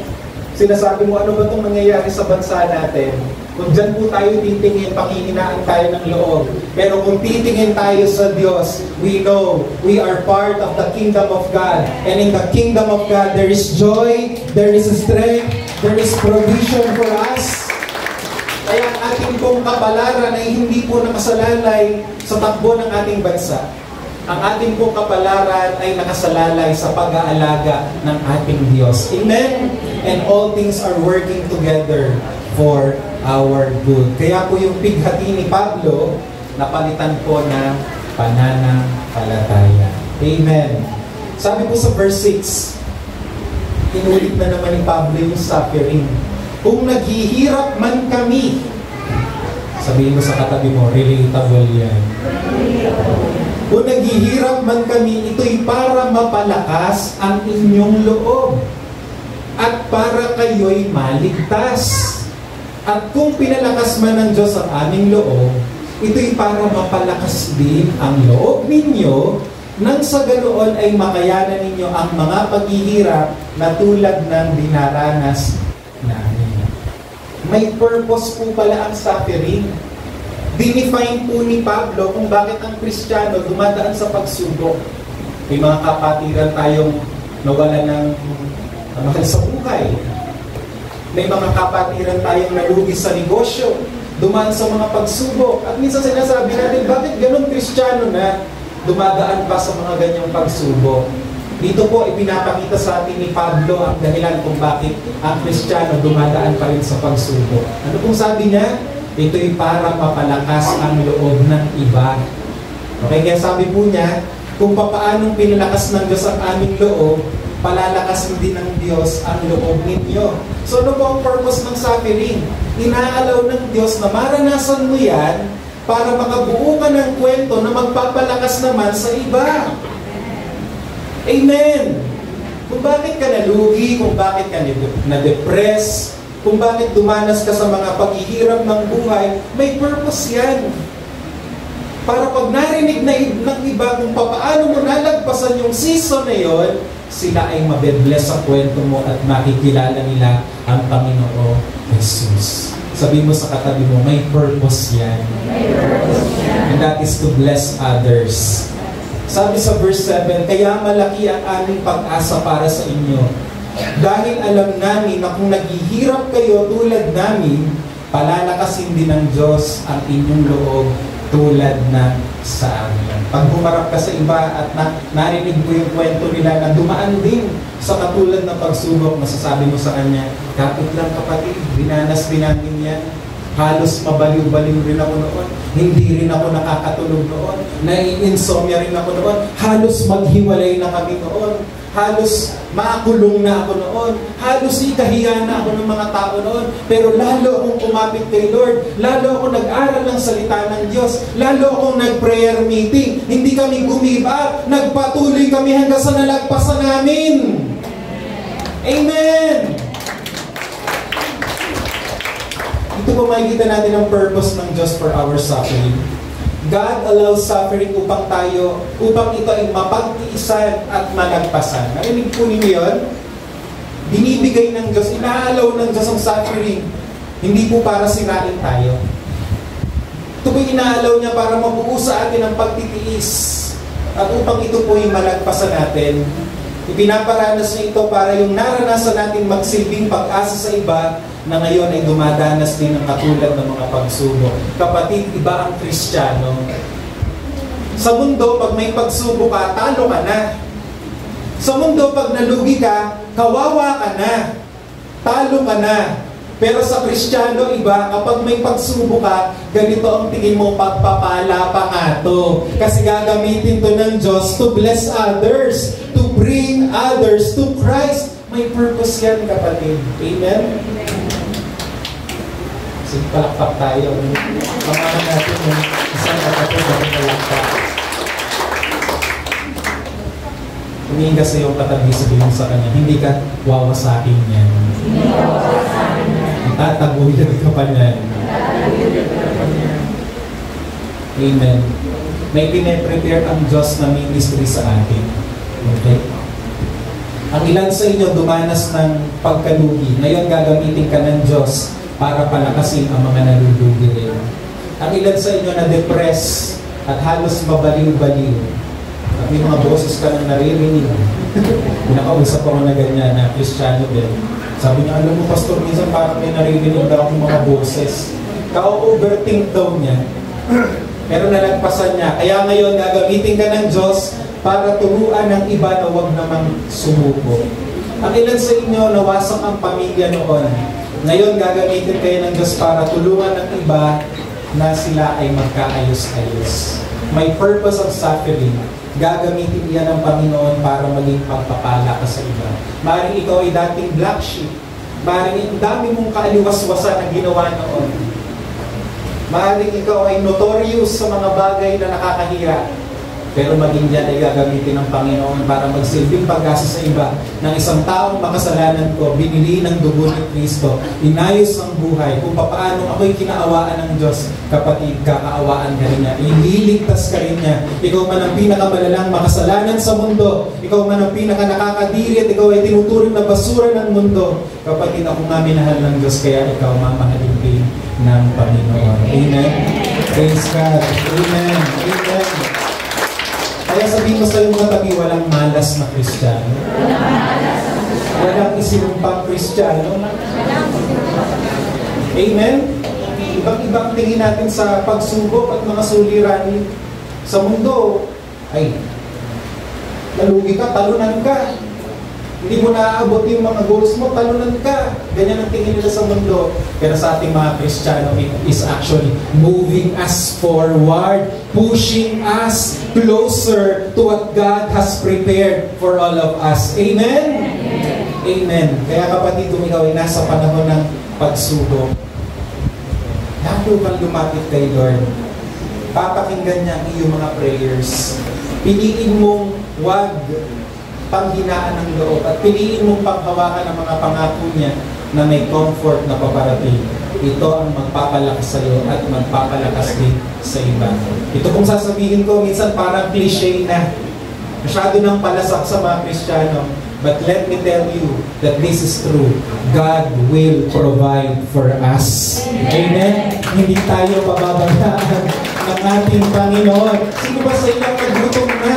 sinasabi mo, ano ba itong nangyayari sa bansa natin? Kung dyan po tayo titingin, panghihinaan tayo ng loob. Pero kung titingin tayo sa Diyos, we know we are part of the kingdom of God. And in the kingdom of God, there is joy, there is strength, there is provision for us. Kaya ang ating pong kapalaran ay hindi po nakasalalay sa takbo ng ating bansa. Ang ating pong kapalaran ay nakasalalay sa pag-aalaga ng ating Diyos. Amen? And all things are working together for our good. Kaya po yung pighati ni Pablo, napalitan po ng pananampalataya. Amen. Sabi po sa verse 6, inulit na naman ni Pablo yung suffering. Kung naghihirap man kami, sabihin mo sa katabi mo, relatable yan. Kung naghihirap man kami, ito'y para mapalakas ang inyong loob at para kayo'y maligtas. At kung pinalakas man ng Diyos ang aming loob, ito'y para mapalakas din ang loob ninyo nang sa ganoon ay makayanan ninyo ang mga paghihirap na tulad ng dinaranas namin. May purpose po pala ang suffering. Dinefine po ni Pablo kung bakit ang Kristiyano dumadaan sa pagsubok. May mga kapatiran tayong nawalan ng mahal sa buhay. May mga kapatiran tayong nalugi sa negosyo, dumaan sa mga pagsubok. At minsan sinasabi natin, bakit ganun Kristiyano na dumadaan pa sa mga ganyang pagsubok? Dito po ipinapakita sa atin ni Pablo ang dahilan kung bakit ang Kristiyano dumadaan pa rin sa pagsubok. Ano pong sabi niya? Ito'y para mapalakas ang loob ng iba. Okay, kaya sabi po niya, kung papaanong pinalakas ng Diyos ang aming loob, palalakasin din ng Diyos ang loob ninyo. So ano po ang purpose ng suffering? Inaalaw ng Diyos na maranasan mo yan para makabuo ka ng kwento na magpapalakas naman sa iba. Amen! Kung bakit ka nalugi, kung bakit ka na-depress, kung bakit dumanas ka sa mga paghihirap ng buhay, may purpose yan. Para pag narinig na ng iba kung paano mo nalagpasan yung season na yon, sila ay mabe-bless sa kwento mo at makikilala nila ang Panginoon Jesus. Sabi mo sa katabi mo, may purpose yan.
May purpose yan.
And that is to bless others. Sabi sa verse 7, kaya malaki ang aming pag-asa para sa inyo. Dahil alam namin na kung naghihirap kayo tulad namin, palalakasin din ng Diyos ang inyong loob tulad na sa amin. Pag humarap ka sa iba at narinig mo yung kwento nila na dumaan din sa katulad ng pagsubok, masasabi mo sa kanya, kapit lang kapatid, dinanas din namin yan. Halos mabaliw-baliw rin ako noon. Hindi rin ako nakakatulog noon. Nai-insomnia rin ako noon. Halos maghiwalay na kami noon. Halos makulong na ako noon. Halos ikahiya na ako ng mga tao noon. Pero lalo akong kumapit kay Lord. Lalo akong nag-aral ng salita ng Diyos. Lalo akong nag-prayer meeting. Hindi kami give up. Nagpatuloy kami hanggang sa nalagpasan namin. Amen! Ito po makikita natin ang purpose ng Diyos for our suffering. God allows suffering upang ito ay mapagtiisan at malagpasan. Narinig po ninyo yun? Binibigay ng Diyos, inaalaw ng Diyos ang suffering. Hindi po para sirain tayo. Ito po inaalaw niya para mabuo sa atin ang pagtitiis. At upang ito po ay malagpasan natin. Ipinaparanas niya ito para yung naranasan natin magsilbing pag-asa sa iba na ngayon ay dumadanas din ng katulad ng mga pagsubok. Kapatid, iba ang Kristiyano. Sa mundo, pag may pagsubok ka, talo ka na. Sa mundo, pag nalugi ka, kawawa ka na. Talo ka na. Pero sa Kristiyano, iba, kapag may pagsubok ka, ganito ang tingin mo, pagpapala pa nga to. Kasi gagamitin to ng Diyos to bless others, to bring others to Christ. May purpose yan, kapatid. Amen? Sige, palakpak tayo. Pamahan natin yung isang kapatid na palakpak. Huminga sa iyong katabi, sabihin sa kanya, hindi ka wawasakin yan. Tataguyod ka pa niyan. Amen. May pine-prepare ang Diyos na ministry sa atin. Okay? Ang ilan sa inyo dumanas ng pagkalugi. Ngayon gagamitin ka ng Diyos para palakasin ang mga nalulugi rin. Ang ilan sa inyo na-depress at halos mabaliw-baliw. At may mga boses ka nang naririnig. Pinakausap ako na ganyan na Kristiyano din. Sabi niya, alam mo, Pastor, minsan parang may naririnig daw akong mga boses. Ka-overthink daw niya. Pero nalagpasan niya. Kaya ngayon, gagamitin ka ng Diyos para turuan ng iba na huwag namang sumuko. Ang ilan sa inyo, nawasak ang pamilya noon. Ngayon, gagamitin kayo ng Diyos para tulungan ng iba na sila ay magkaayos-ayos. May purpose of suffering. Gagamitin yan ng Panginoon para maging pagpapala ka sa iba. Maring ikaw ay dating black sheep. Maring dami mong kaaliwas-wasan na ginawa noon. Maring ikaw ay notorious sa mga bagay na nakakahiya. Pero maging yan ay gagamitin ng Panginoon para magsilbing pag-asa sa iba ng isang taong makasalanan ko, binili ng dugo ni Kristo, inayos ang buhay, kung paano ako'y kinaawaan ng Diyos, kapatid, kakaawaan ka rin niya, ililigtas ka rin niya. Ikaw man ang pinakamalalang makasalanan sa mundo, ikaw man ang pinaka-nakakadiri at ikaw ay tinuturing na basura ng mundo, kapatid, ako nga minahal ng Diyos, kaya ikaw mamahalin din ng Panginoon. Amen? Praise God. Amen. Amen. Kaya sabihin ko sa iyong katabi, walang malas na Kristiyano. Walang isinumpang Kristiyano. Amen? Ibang-ibang tingin natin sa pagsubok at mga suliranin sa mundo. Ay, nalugi ka, talunan ka. Hindi mo naaabot yung mga goals mo, talunan ka. Ganyan ang tingin nila sa mundo. Pero sa ating mga Kristiyano, it is actually moving us forward, pushing us closer to what God has prepared for all of us. Amen? Amen. Kaya kapatid, kung ikaw ay nasa panahon ng pagsubok, lalo kang lumapit kay Lord. Papakinggan niya ang iyong mga prayers. Piliin mong wag panghinaan ng loob at piliin mong paghawakan ng mga pangako niya na may comfort na paparating. Ito ang magpapalakas sa iyo at magpapalakas din sa iba. Ito kung sasabihin ko, minsan parang cliche na. Masyado nang palasak sa mga Kristiyano. But let me tell you that this is true. God will provide for us. Amen? Hindi tayo pababayaan ng ating Panginoon. Sino ba sa inyo naggutom na?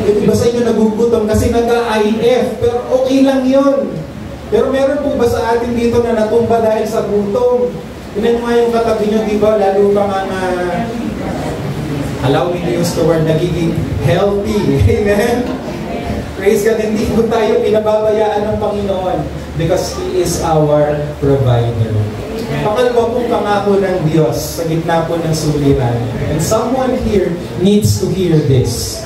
Iba sa inyo nagugutom kasi nag-IF, pero okay lang yun. Pero meron po ba sa atin dito na natumba dahil sa gutom? Inan nga yung katabi nyo, di ba? Lalo pa nga na, allow me to use the word, nagiging healthy. Amen? Praise God, hindi po tayo pinababayaan ng Panginoon because He is our provider. Pangalawa pong pangako ng Diyos sa gitna po ng suliran. And someone here needs to hear this.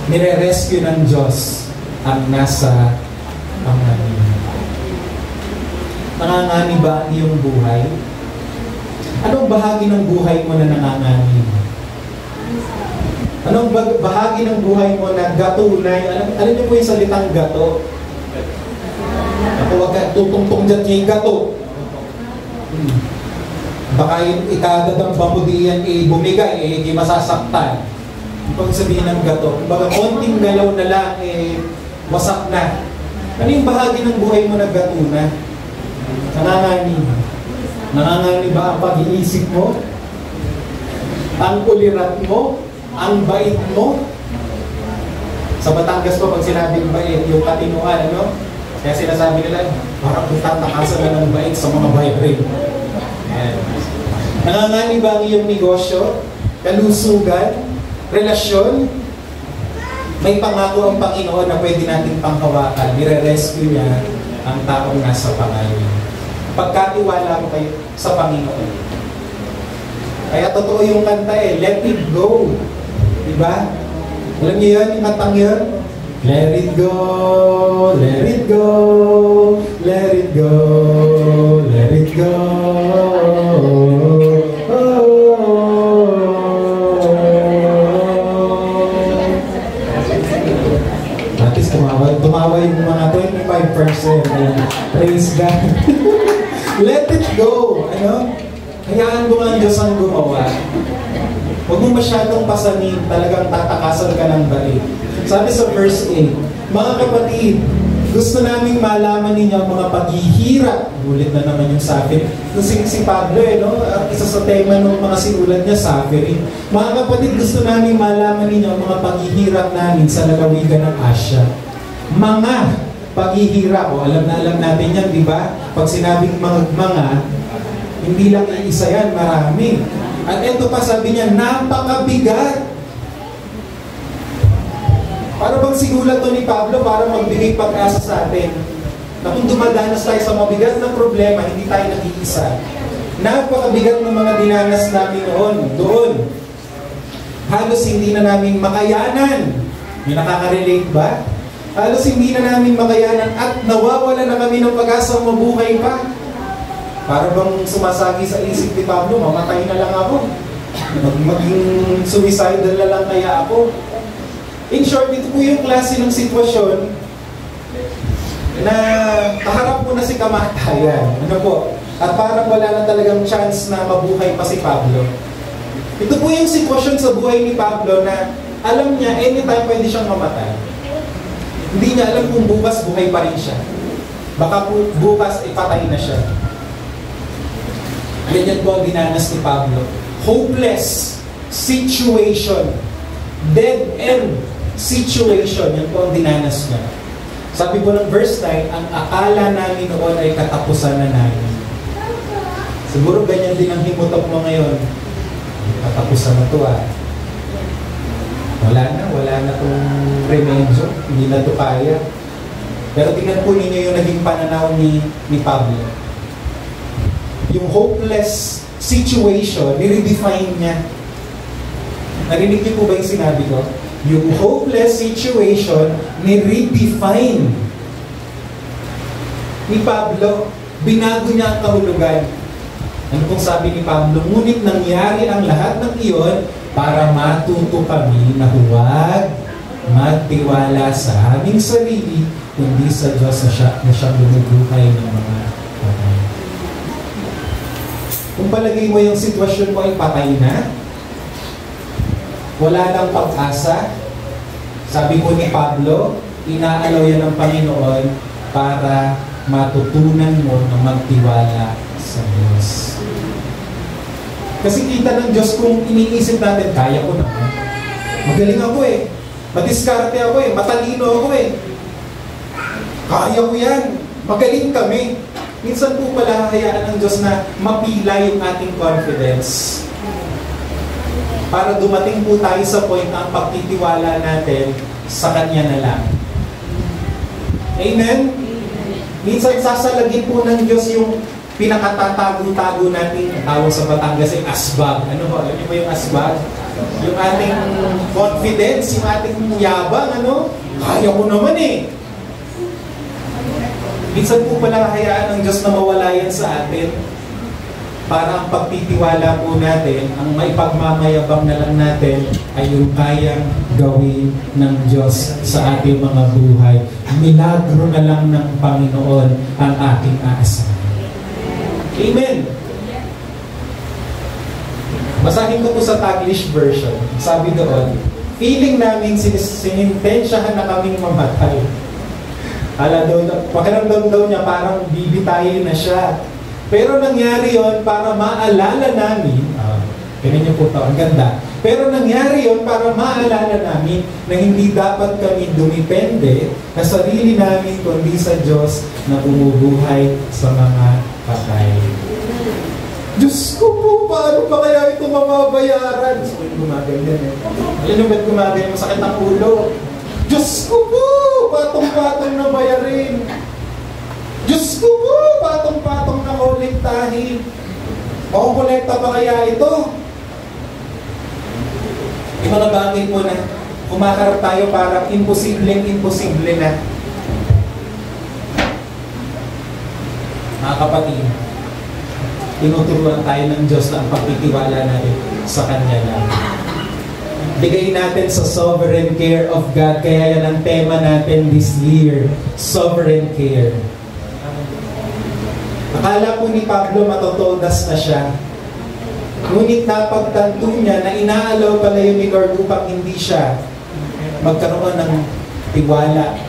Nire-rescue ng Diyos ang nasa panganib. Nanganganib ba ang iyong buhay? Anong bahagi ng buhay mo na nanganganib? Anong bahagi ng buhay mo na gatunay? Alam niyo po yung salitang gato? Ako wag ka tutungtong dyan kay gato. Baka yung ikagatang bamudiyan bumigay, di masasaktan. Pag sabihin ng gato, baga konting galaw na lang, wasak na. Ano yung bahagi ng buhay mo na gato na? Nanganganib. Nanganganib ba ang pag-iisip mo? Ang ulirat mo? Ang bait mo? Sa Batangas po, pag sinabing bait, yung katinuan, ano? Kaya sinasabi nila, parang tatakasan na ng bait sa mga bayarin. Nanganganib ba ang iyong negosyo? Kalusugan? Relasyon? May pangako ang Panginoon na pwede natin panghawakan. Nire-rescue niya ang taong nasa pangalan. Pagkatiwala mo kayo sa Panginoon. Kaya totoo yung kanta let it go. Diba? Alam niyo yun, yung kantang yun? Let it go, let it go, let it go, let it go. At least tumawa yung mga 25%. Praise God. Let it go. Ano? Hayaan mo ang Diyos ang gumawa. Huwag mo masyadong pasanin, talagang tatakasan ka ng balik. Sabi sa verse 8, mga kapatid, gusto naming malaman ninyo ang mga paghihirap. Ulit na naman yung suffering. Si Pablo, no? Isa sa tema ng mga sinulat niya, suffering. Mga kapatid, gusto naming malaman ninyo ang mga paghihirap namin sa lalawigan ng Asya. Mga paghihirap, alam na alam natin yan, di ba? Pag sinabing mga, hindi lang iisa yan, marami. At ito pa sabi niya, napakabigat. Para bang sinulat to ni Pablo para magbigay pag-asa sa atin na kung dumadanas tayo sa mabigat na problema, hindi tayo nag-iisa. Napakabigat ng mga dinanas namin doon. Halos hindi na namin makayanan. May nakaka-relate ba? Halos hindi na namin makayanan at nawawala na kami ng pag-asa mabuhay pa. Para bang sumasagi sa isip ni Pablo, mamatay na lang ako. Maging suicidal na lang kaya ako. In short, ito po yung klase ng sitwasyon na kaharap mo na si kamatayan. Ano po? At parang wala na talagang chance na mabuhay pa si Pablo. Ito po yung sitwasyon sa buhay ni Pablo na alam niya, anytime pwede siyang mamatay. Hindi niya alam kung bukas buhay pa rin siya. Baka bukas ipatay na siya. Ganyan po ang dinanas ni Pablo. Hopeless situation. Dead end situation. Yan po ang dinanas niya. Sabi po ng verse 9, ang akala namin noon ay katapusan na namin. Siguro ganyan din ang himutok mo ngayon. Katapusan na to Wala na tong remedyo. Hindi na to kaya. Pero tingnan po ninyo yung naging pananaw ni Pablo. Yung hopeless situation, ni-redefine niya. Narinig niyo po ba yung sinabi ko? Yung hopeless situation, ni-redefine ni Pablo. Binago niya ang kahulugan. Ano pong sabi ni Pablo? Ngunit nangyari ang lahat ng iyon para matuto kami na huwag magtiwala sa aming sarili, kundi sa Diyos na siyang bumubuhay ng mga patay. Kung palagay mo yung sitwasyon mo ay patay na, wala nang pag-asa, sabi po ni Pablo, inaalaw yan ng Panginoon para matutunan mo na magtiwala sa Diyos. Kasi kita ng Diyos kung iniisip natin, kaya ko naman. Magaling ako madiskarte ako matalino ako kaya ko yan, magaling kami. Minsan po pala hayaan ng Diyos na mapila yung ating confidence. Para dumating po tayo sa point na ang pagtitiwala natin sa Kanya na lang. Amen? Minsan sasalagin po ng Diyos yung pinakatatago-tago natin, tawag sa Batangas ay asbag. Ano ba? Alam niyo ba yung asbag? Yung ating confidence, yung ating yabang, kaya ko naman Minsan po pala hayaan ng Diyos na mawala yan sa atin. Para ang pagtitiwala po natin, ang may pagmamayabang na lang natin ay yung kayang gawin ng Diyos sa ating mga buhay. Milagro na lang ng Panginoon ang ating aasahan. Amen! Basahin ko po sa Taglish version. Sabi doon, feeling namin sinintensyahan na kaming mamatay. Pakiramdam daw niya parang bibitayin na siya. Pero nangyari yon para maalala namin, ganyan niyo po ito, ang ganda. Pero nangyari yon para maalala namin na hindi dapat kami dumipende sa sarili namin kundi sa Diyos na bumubuhay sa mga patay. Diyos ko po, paano pa kaya ito mababayaran? So, gumaganyan Alam niyo ba't gumaganyan? Masakit ang ulo. Diyos ko po, patong-patong na bayarin. kokolektahin. Makukolekta pa kaya ito? Yung mga bagay po na kumakarap tayo parang imposible na. Mga kapatid, tinuturuan tayo ng Diyos na ang pagtitiwala natin sa Kanya na. Bigay natin sa sovereign care of God. Kaya yan ang tema natin this year, sovereign care. Akala po ni Pablo matotodas na siya. Ngunit napagtanto niya na inaalaw pala yun ni Lord upang hindi siya magkaroon ng tiwala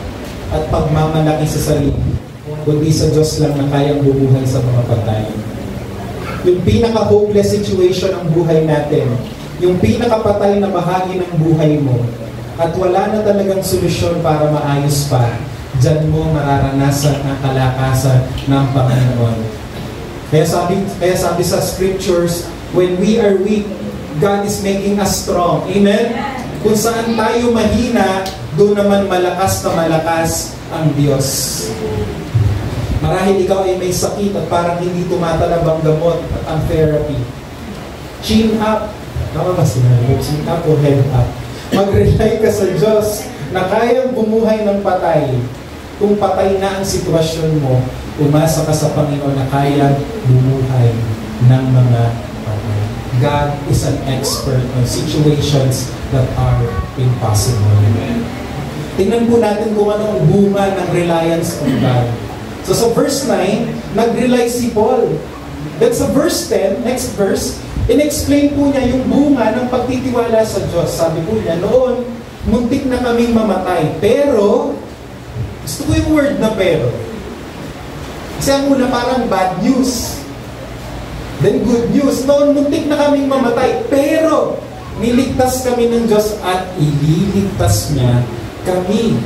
at pagmamalaki sa sarili, kundi sa Diyos lang na kayang bubuhay sa mga patay. Yung pinaka-hopeless situation ng buhay natin, yung pinaka-patay na bahagi ng buhay mo, at wala na talagang solusyon para maayos pa, dyan mo mararanasan ang kalakasan ng Panginoon. Kaya sabi sa scriptures, when we are weak, God is making us strong. Amen? Kung saan tayo mahina, doon naman malakas na malakas ang Diyos. Marahil ikaw ay may sakit at parang hindi tumatalab ang gamot at ang therapy. Chin up. Tama ba sinabi? Chin up o head up? Mag-rely ka sa Diyos na kayang bumuhay ng patay. Kung patay na ang sitwasyon mo, umasa ka sa Panginoon na kayang bumuhay ng mga patay. God is an expert on situations that are impossible. Tingnan po natin kung ano ang bunga ng reliance on God. So sa verse 9, nag-rely si Paul. Then sa verse 10, next verse, in-explain po niya yung bunga ng pagtitiwala sa Diyos. Sabi po niya, noon, muntik na kaming mamatay. Pero, gusto ko yung word na pero. Kasi ang una parang bad news. Then good news. Noon, muntik na kaming mamatay. Pero, niligtas kami ng Diyos at ililigtas niya kami.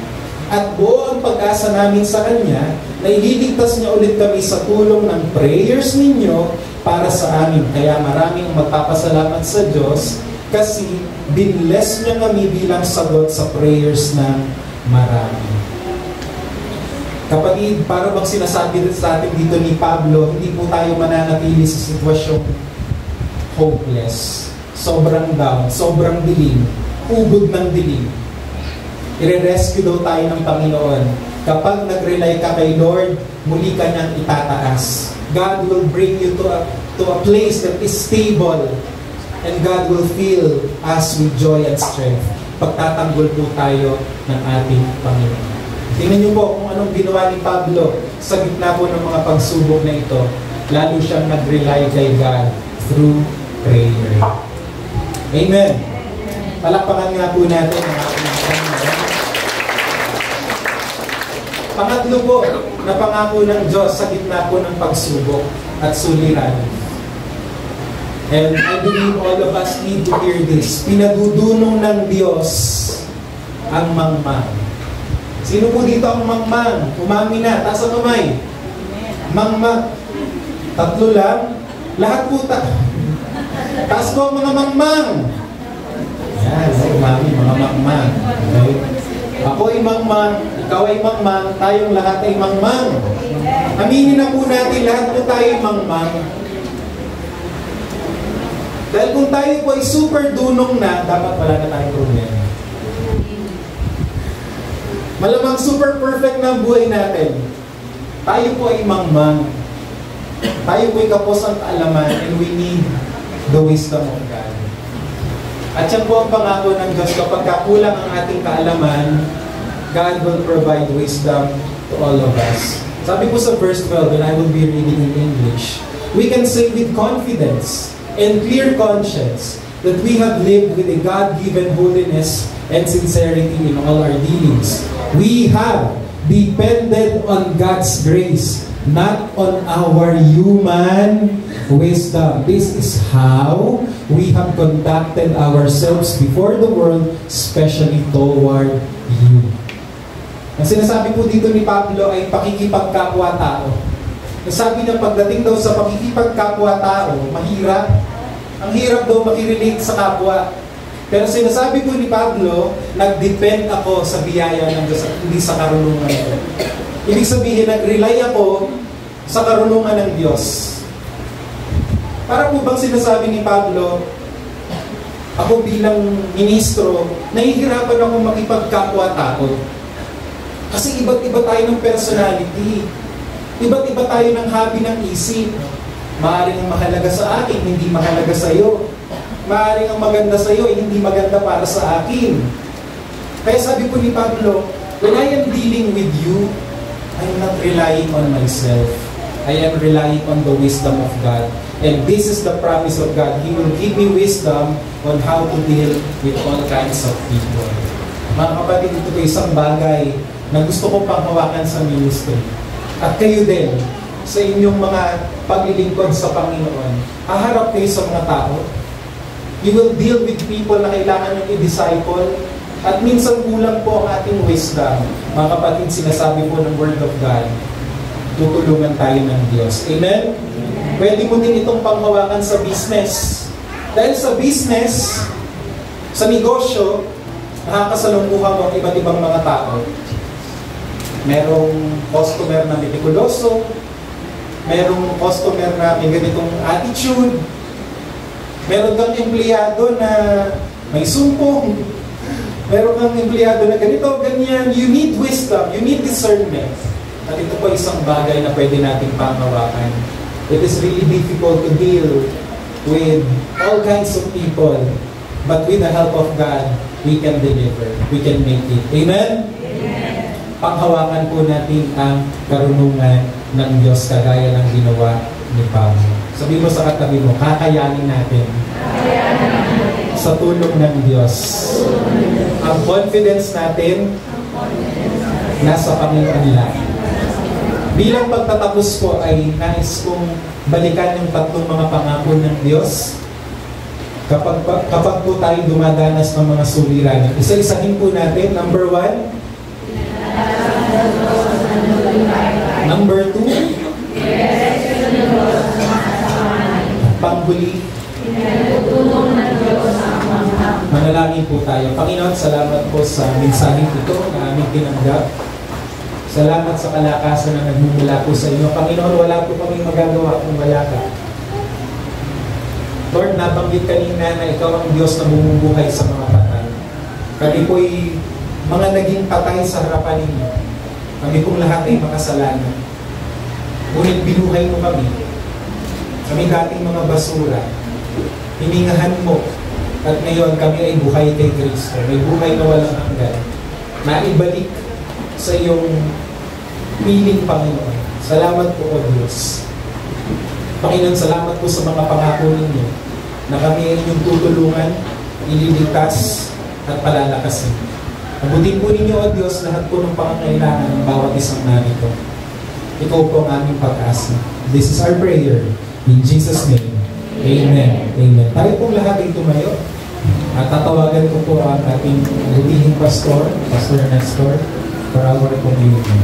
At buo ang pag-asa namin sa Kanya na ililigtas niya ulit kami sa tulong ng prayers ninyo para sa amin. Kaya maraming magpapasalamat sa Diyos kasi binless niya kami bilang sagot sa prayers ng marami. Kapatid, para bang sinasabi sa atin dito ni Pablo, hindi po tayo mananatili sa sitwasyong hopeless, sobrang down, sobrang dilim, ubod ng dilim. I-rescue daw tayo ng Panginoon. Kapag nag-rely ka kay Lord, muli ka niyang itataas. God will bring you to a place that is stable, and God will fill us with joy and strength. Pagtatanggol po tayo ng ating Panginoon. Tingnan niyo po kung anong ginawa ni Pablo sa gitna po ng mga pagsubok na ito. Lalo siyang nag-rely kay God through prayer. Amen. Palakpakan nga po natin ang ating Panginoon. Pangatlo po, na pangako ng Diyos sa gitna po ng pagsubok at suliran. And I believe all of us need to hear this. Pinadudunong ng Diyos ang mangmang. Sino po dito ang mangmang? Umami na. Taas ang kamay. Mangmang. Tatlo lang. Lahat po taas po mga mangmang. Yan. Umami, mga mangmang. Okay? Ako ay mangmang, ikaw ay mangmang, tayong lahat ay mangmang. Aminin na po natin, lahat po tayo ay mangmang. Dahil kung tayo po ay super dunong na, dapat wala na tayong problema. Malamang super perfect na ang buhay natin. Tayo po ay mangmang. Tayo po ay kapos ang kaalaman, and we need the wisdom of God. At yan po ang pangako ng Diyos, kapag kulang ang ating kaalaman, God will provide wisdom to all of us. Sabi po sa verse 12, and I will be reading in English, we can say with confidence and clear conscience that we have lived with a God-given holiness and sincerity in all our dealings. We have depended on God's grace, not on our human wisdom. This is how we have conducted ourselves before the world, especially toward you. Ang sinasabi po dito ni Pablo ay pakikipagkapwa-tao. Nasabi niya pagdating daw sa pakikipagkapwa-tao, mahirap. Ang hirap daw makirelate sa kapwa. Pero sinasabi po ni Pablo, nag-depend ako sa biyaya ng Diyos at hindi sa karunungan ko. Ibig sabihin, nag-rely ako sa karunungan ng Diyos. Para po bang sinasabi ni Pablo, ako bilang ministro, nahihirapan ako makipagkapwa-tao. Kasi iba't iba tayo ng personality. Iba't iba tayo ng hobby ng isip. Maaaring ang mahalaga sa akin, hindi mahalaga sa iyo. Maaaring ang maganda sa iyo, hindi maganda para sa akin. Kaya sabi po ni Pablo, when I am dealing with you, I'm not relying on myself. I am relying on the wisdom of God. And this is the promise of God. He will give me wisdom on how to deal with all kinds of people. Mga kapatid, ito po isang bagay na gusto ko pang hawakan sa ministry. At kayo din, sa inyong mga paglilingkod sa Panginoon, haharap kayo sa mga tao. You will deal with people na kailangan yung i-disciple. At minsan kulang po ang ating wisdom. Mga kapatid, sinasabi po ng Word of God, tutulungan tayo ng Diyos. Amen? Pwede mo din itong panghawakan sa business. Dahil sa business, sa negosyo, nakakasalungkuhan mo ang iba't ibang mga tao. Merong customer na mitikuloso, merong customer na may ganitong attitude, meron kang empleyado na may sumpong, meron kang empleyado na ganito, ganyan. You need wisdom, you need discernment. At ito po isang bagay na pwede nating panghawakan. It is really difficult to deal with all kinds of people, but with the help of God, we can deliver, we can make it. Amen? Amen. Panghawakan po natin ang karunungan ng Diyos kagaya ng ginawa ni Pablo. Sabi mo sa katabi mo, kakayanin natin sa tulong ng Diyos. Ang confidence natin nasa Panginoon lang. Bilang pagtatapos po ay nais kong balikan yung tatlong mga pangako ng Diyos. Kapag po tayo dumadanas ng mga suliranin, isa-isahin po natin. Number 1. Number 2. Panghuli. Manalangin po tayo. Panginoon, salamat po sa mensaheng ito na aming tinanggap. Salamat sa kalakasan na nagmumula po sa inyo. Panginoon, wala po kami magagawa kung wala ka. Lord, nabanggit kanina na ikaw ang Diyos na bumubuhay sa mga patay. Kami po'y mga naging patay sa harapan ninyo. Kami pong lahat ay makasalanan. Ngunit binuhay mo kami. Kami dating mga basura. Hiningahan mo. At ngayon kami ay buhay kay Kristo. May buhay na walang hanggan. Naibalik sa iyong piling, Panginoon. Salamat po, O Diyos. Panginoon, salamat po sa mga pangako ninyo na kami ay inyong tutulungan, ililigtas at palalakasin. Abutin po ninyo, O Diyos, lahat po ng pangangailangan ng bawat isang narito. Ikaw po ang aming pag-asa. This is our prayer. In Jesus' name. Amen. Amen. Tayo pong lahat ay tumayo. At tatawagan ko po ang ating butihing pastor, Pastor Nestor, for our community.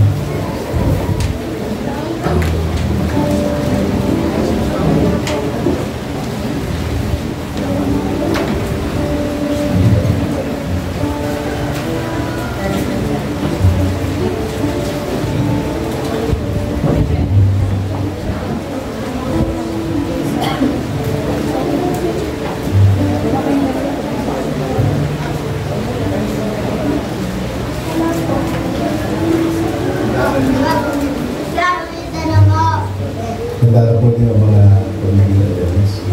Nandala po din ang mga pamilya-pamilya.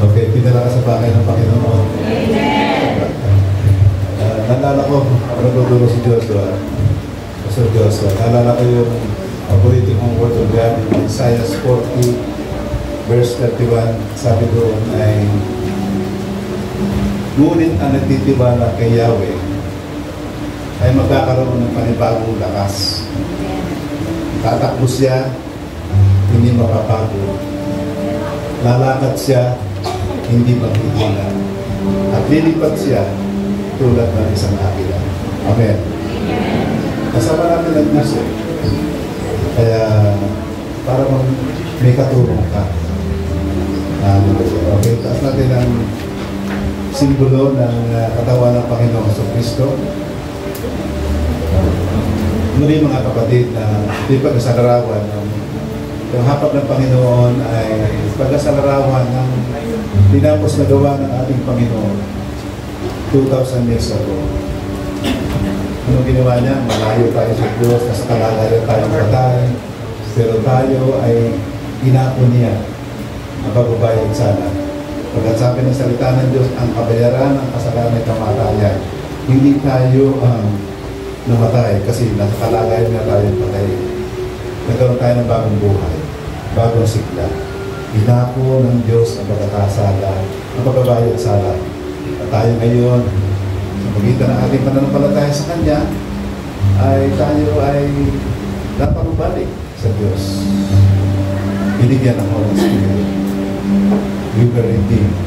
Okay, pinala ka sa bagay ng Panginoon. Amen! Nandala ko, ako nagtuturo si Joshua. Pastor Joshua, naalala ko yung paborito kong word of God in Isaiah 40 verse 31. Sabi doon ay, ngunit ang nagtitiwala kay Yahweh ay magkakaroon ng panibagong lakas. Tatakbo siya, hindi mapapago. Lalakad siya, hindi maghihina. At lilipad siya tulad ng isang akila. Amen. Kasama natin ang Diyos. Kaya, para may katulong ka. Okay, taas natin ang simbolo ng katawan ng Panginoong Kristo. Muli mga kapatid, na ito'y pag-asalarawan yung hapak ng Panginoon ay pag-asalarawan ng tinapos na gawa ng ating Panginoon 2,000 years ago. Anong ginawa niya? Malayo tayo sa Diyos, nasa kalagayan tayong patay, pero tayo ay inako niya ang pagbabayad sana. Pagkat sabi ng salita ng Diyos, ang kabayaran ng kasalanan ay kamatayan. Hindi tayo namatay kasi nasa kalagayan na tayong patay. Nagkaroon tayo ng bagong buhay, bagong sigla. Inako ng Diyos ang pagkakasala, ang pagbabayad sala. At tayo ngayon, sa pagitan ng ating pananampalataya sa Kanya, ay tayo ay napakabalik sa Diyos. Binigyan ng Holy Spirit. We were redeemed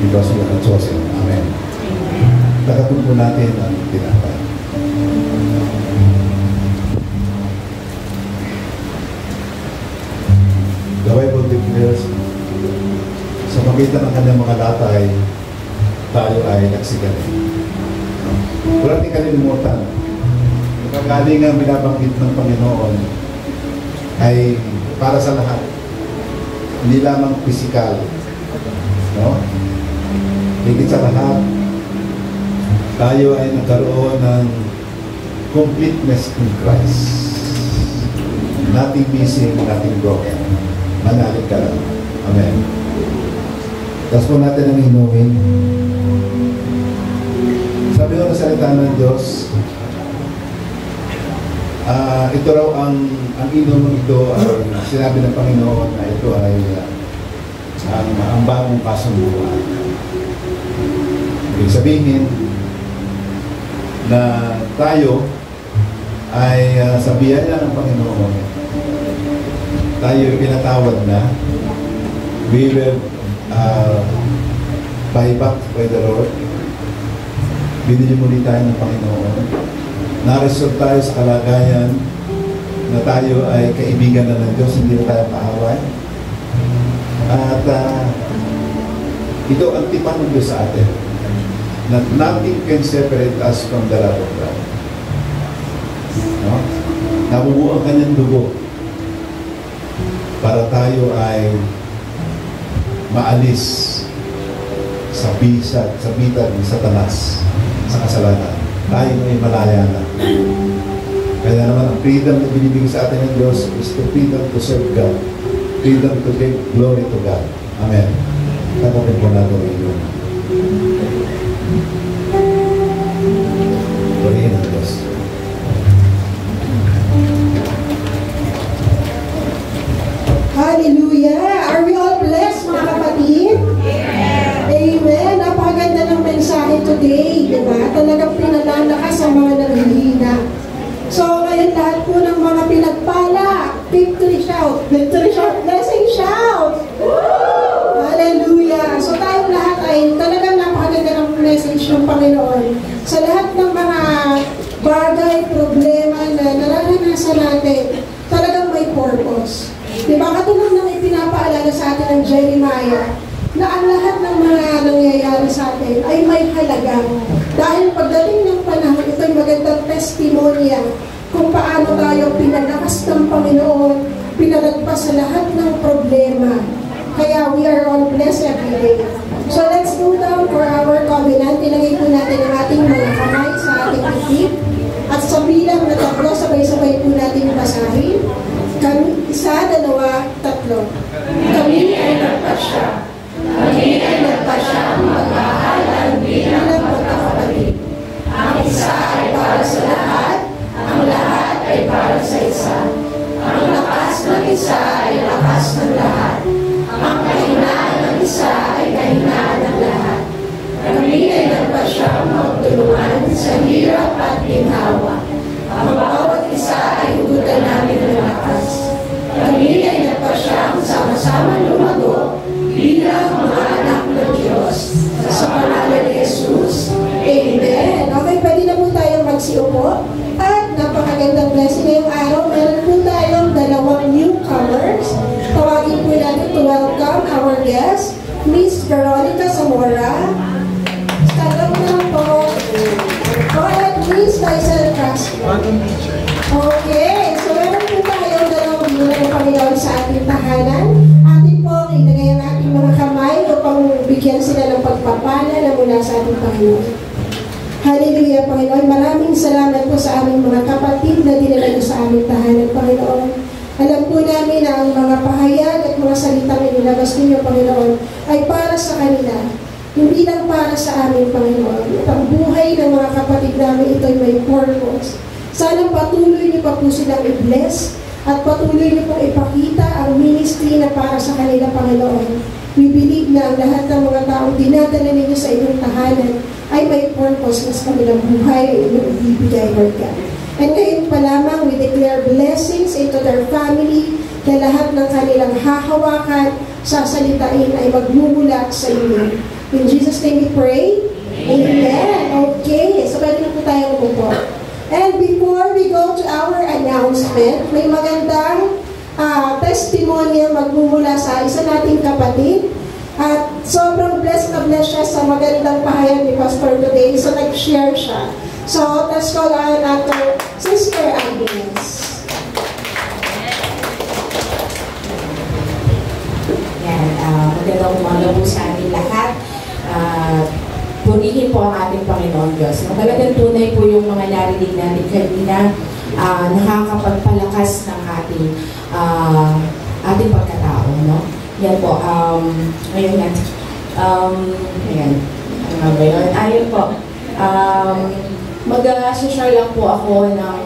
because we are chosen. Amen. Tagatun po natin ang tinapay. The Bible declares, sa pagitan ng kanyang mga latay, tayo ay nagsigaling. Wala natin kalilimutan. Ang kagaling ang binabanggit ng Panginoon ay para sa lahat. Hindi lamang physical. No? Higit sa lahat, tayo ay nagkaroon ng completeness in Christ. Nothing missing, nothing broken. Manalig ka lang. Amen. Tapos po natin ang inumin. Sabi ko na salita ng Diyos, ito raw ang inumin ito ay sinabi ng Panginoon na ito ay ang bagong kasunduan. Ibig sabihin na tayo ay sa biyaya ng Panginoon, tayo pinatawad na. We will buy back by the Lord. Binili muli tayo ng Panginoon. Na-resolve tayo sa kalagayan na tayo ay kaibigan na ng Diyos, hindi na tayo kaaway. At ito ang tipan ng Diyos sa atin, that nothing can separate us from the love of God. No? Nabubuo ang kanyang dugo para tayo ay maalis sa bisag, sa bitag ng Satanas, sa kasalanan. Tayo ay malaya na. Kaya naman ang freedom na binibigay sa atin ng Diyos is the freedom to serve God, freedom to give glory to God. Amen. Tatapin po natin yun. Purihin ang Diyos.
Hallelujah! Are we all blessed, mga kapatid? Yeah. Amen! Napakaganda ng mensahe today, di ba? Talagang pinalalakas ang mga nanghihina. So, ngayon lahat po ng mga pinagpala, victory shout, blessing shout! Woo! Hallelujah! So, tayong lahat ay talagang napakaganda ng message ng Panginoon. Sa lahat ng mga bagay, problema na nararanasan natin, talagang may purpose. Diba? Katulad ng ipinapaalala sa atin ng Jeremiah na ang lahat ng mga nangyayari sa atin ay may halaga. Dahil pagdating ng panahon, ito'y magandang testimonya kung paano tayo pinalakas ng Panginoon, pinalagpas sa lahat ng problema. Kaya we are all blessed every day. So let's go down for our covenant. Ilagay po natin ang ating mga kamay sa ating isip. At sa bilang na tatlo, sabay-sabay po natin basahin. Kami, 1, 2, 3.
Kami ay nagpasya. Kami ay nagpasya ang magkahalan bilang magkakapatid. Ang isa ay para sa lahat, ang lahat ay para sa isa. Ang lakas ng isa ay lakas ng lahat. Ang kahinaan ng isa ay kahinaan ng lahat. Kami ay nagpasyang magtulungan sa hirap at ginhawa. Ang bawat isa ay hugutan namin ng lakas. Kami ay nagpasyang sama-sama lumago bilang mga anak ng Diyos. Sa pangalan ni Jesus.
Amen. Okay, pwede na po tayo magsiupo. At napakagandang blessing ngayong araw. Meron po tayong dalawang newcomers. Tawagin po natin to welcome our guest, Miss Veronica Zamora. Stand up na lang po. Go ahead, Miss Lysel Castro. Okay, so meron po tayong dalawang bilang ng Panginoon sa ating tahanan. Atin po ilagay ang ating mga kamay upang bigyan sila ng pagpapala na mula sa ating Panginoon. Hallelujah, Panginoon. Maraming salamat po sa aming mga kapatid na dinala niyo sa aming tahanan, Panginoon. Alam po namin na ang mga pahayag at mga salitang inilabas ninyo, Panginoon, ay para sa kanila. Hindi lang para sa aming Panginoon. At ang buhay ng mga kapatid namin ito ay may purpose. Sana patuloy niyo pa po silang i-bless at patuloy niyo pong ipakita ang ministry na para sa kanila, Panginoon. We believe na ang lahat ng mga taong dinadala ninyo sa inyong tahanan ay may purpose na sa kanilang buhay ay inyong ibibigay, Lord God. And ngayon pa lamang, we declare blessings into their family na lahat ng kanilang hahawakan, sasalitain ay magmumula sa inyo. In Jesus' name we pray. Amen. Okay, so pwede na po tayo umupo. And before we go to our announcement, may magandang testimonial magmumula sa isa nating kapatid. At sobrang blessed na blessed siya sa magandang pahayag ni Pastor today. So nag-share siya. So let's call on natin Sister Agnes.
Yan, magandang umaga po sa ating lahat. Purihin po ang ating Panginoon Diyos. Talagang tunay po yung mga narinig natin kanina, nakakapagpalakas ng ating pagkatao, no? Yan po, ngayon yan. Ayan, ano ba yun? Ayun po, mag-share lang po ako ng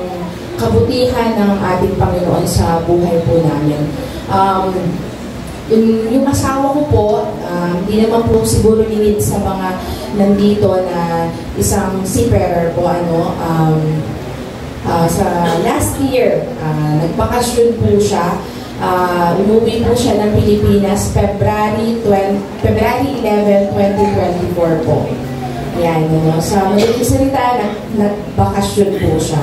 kabutihan ng ating Panginoon sa buhay po namin. Yung asawa ko po, hindi naman po siguro linid sa mga nandito na isang seafarer po, sa last year, nagbakasyon po siya. Umuwi po siya ng Pilipinas February 11, 2024 po. Ayan, sa madaling salita, nagbakasyon po siya.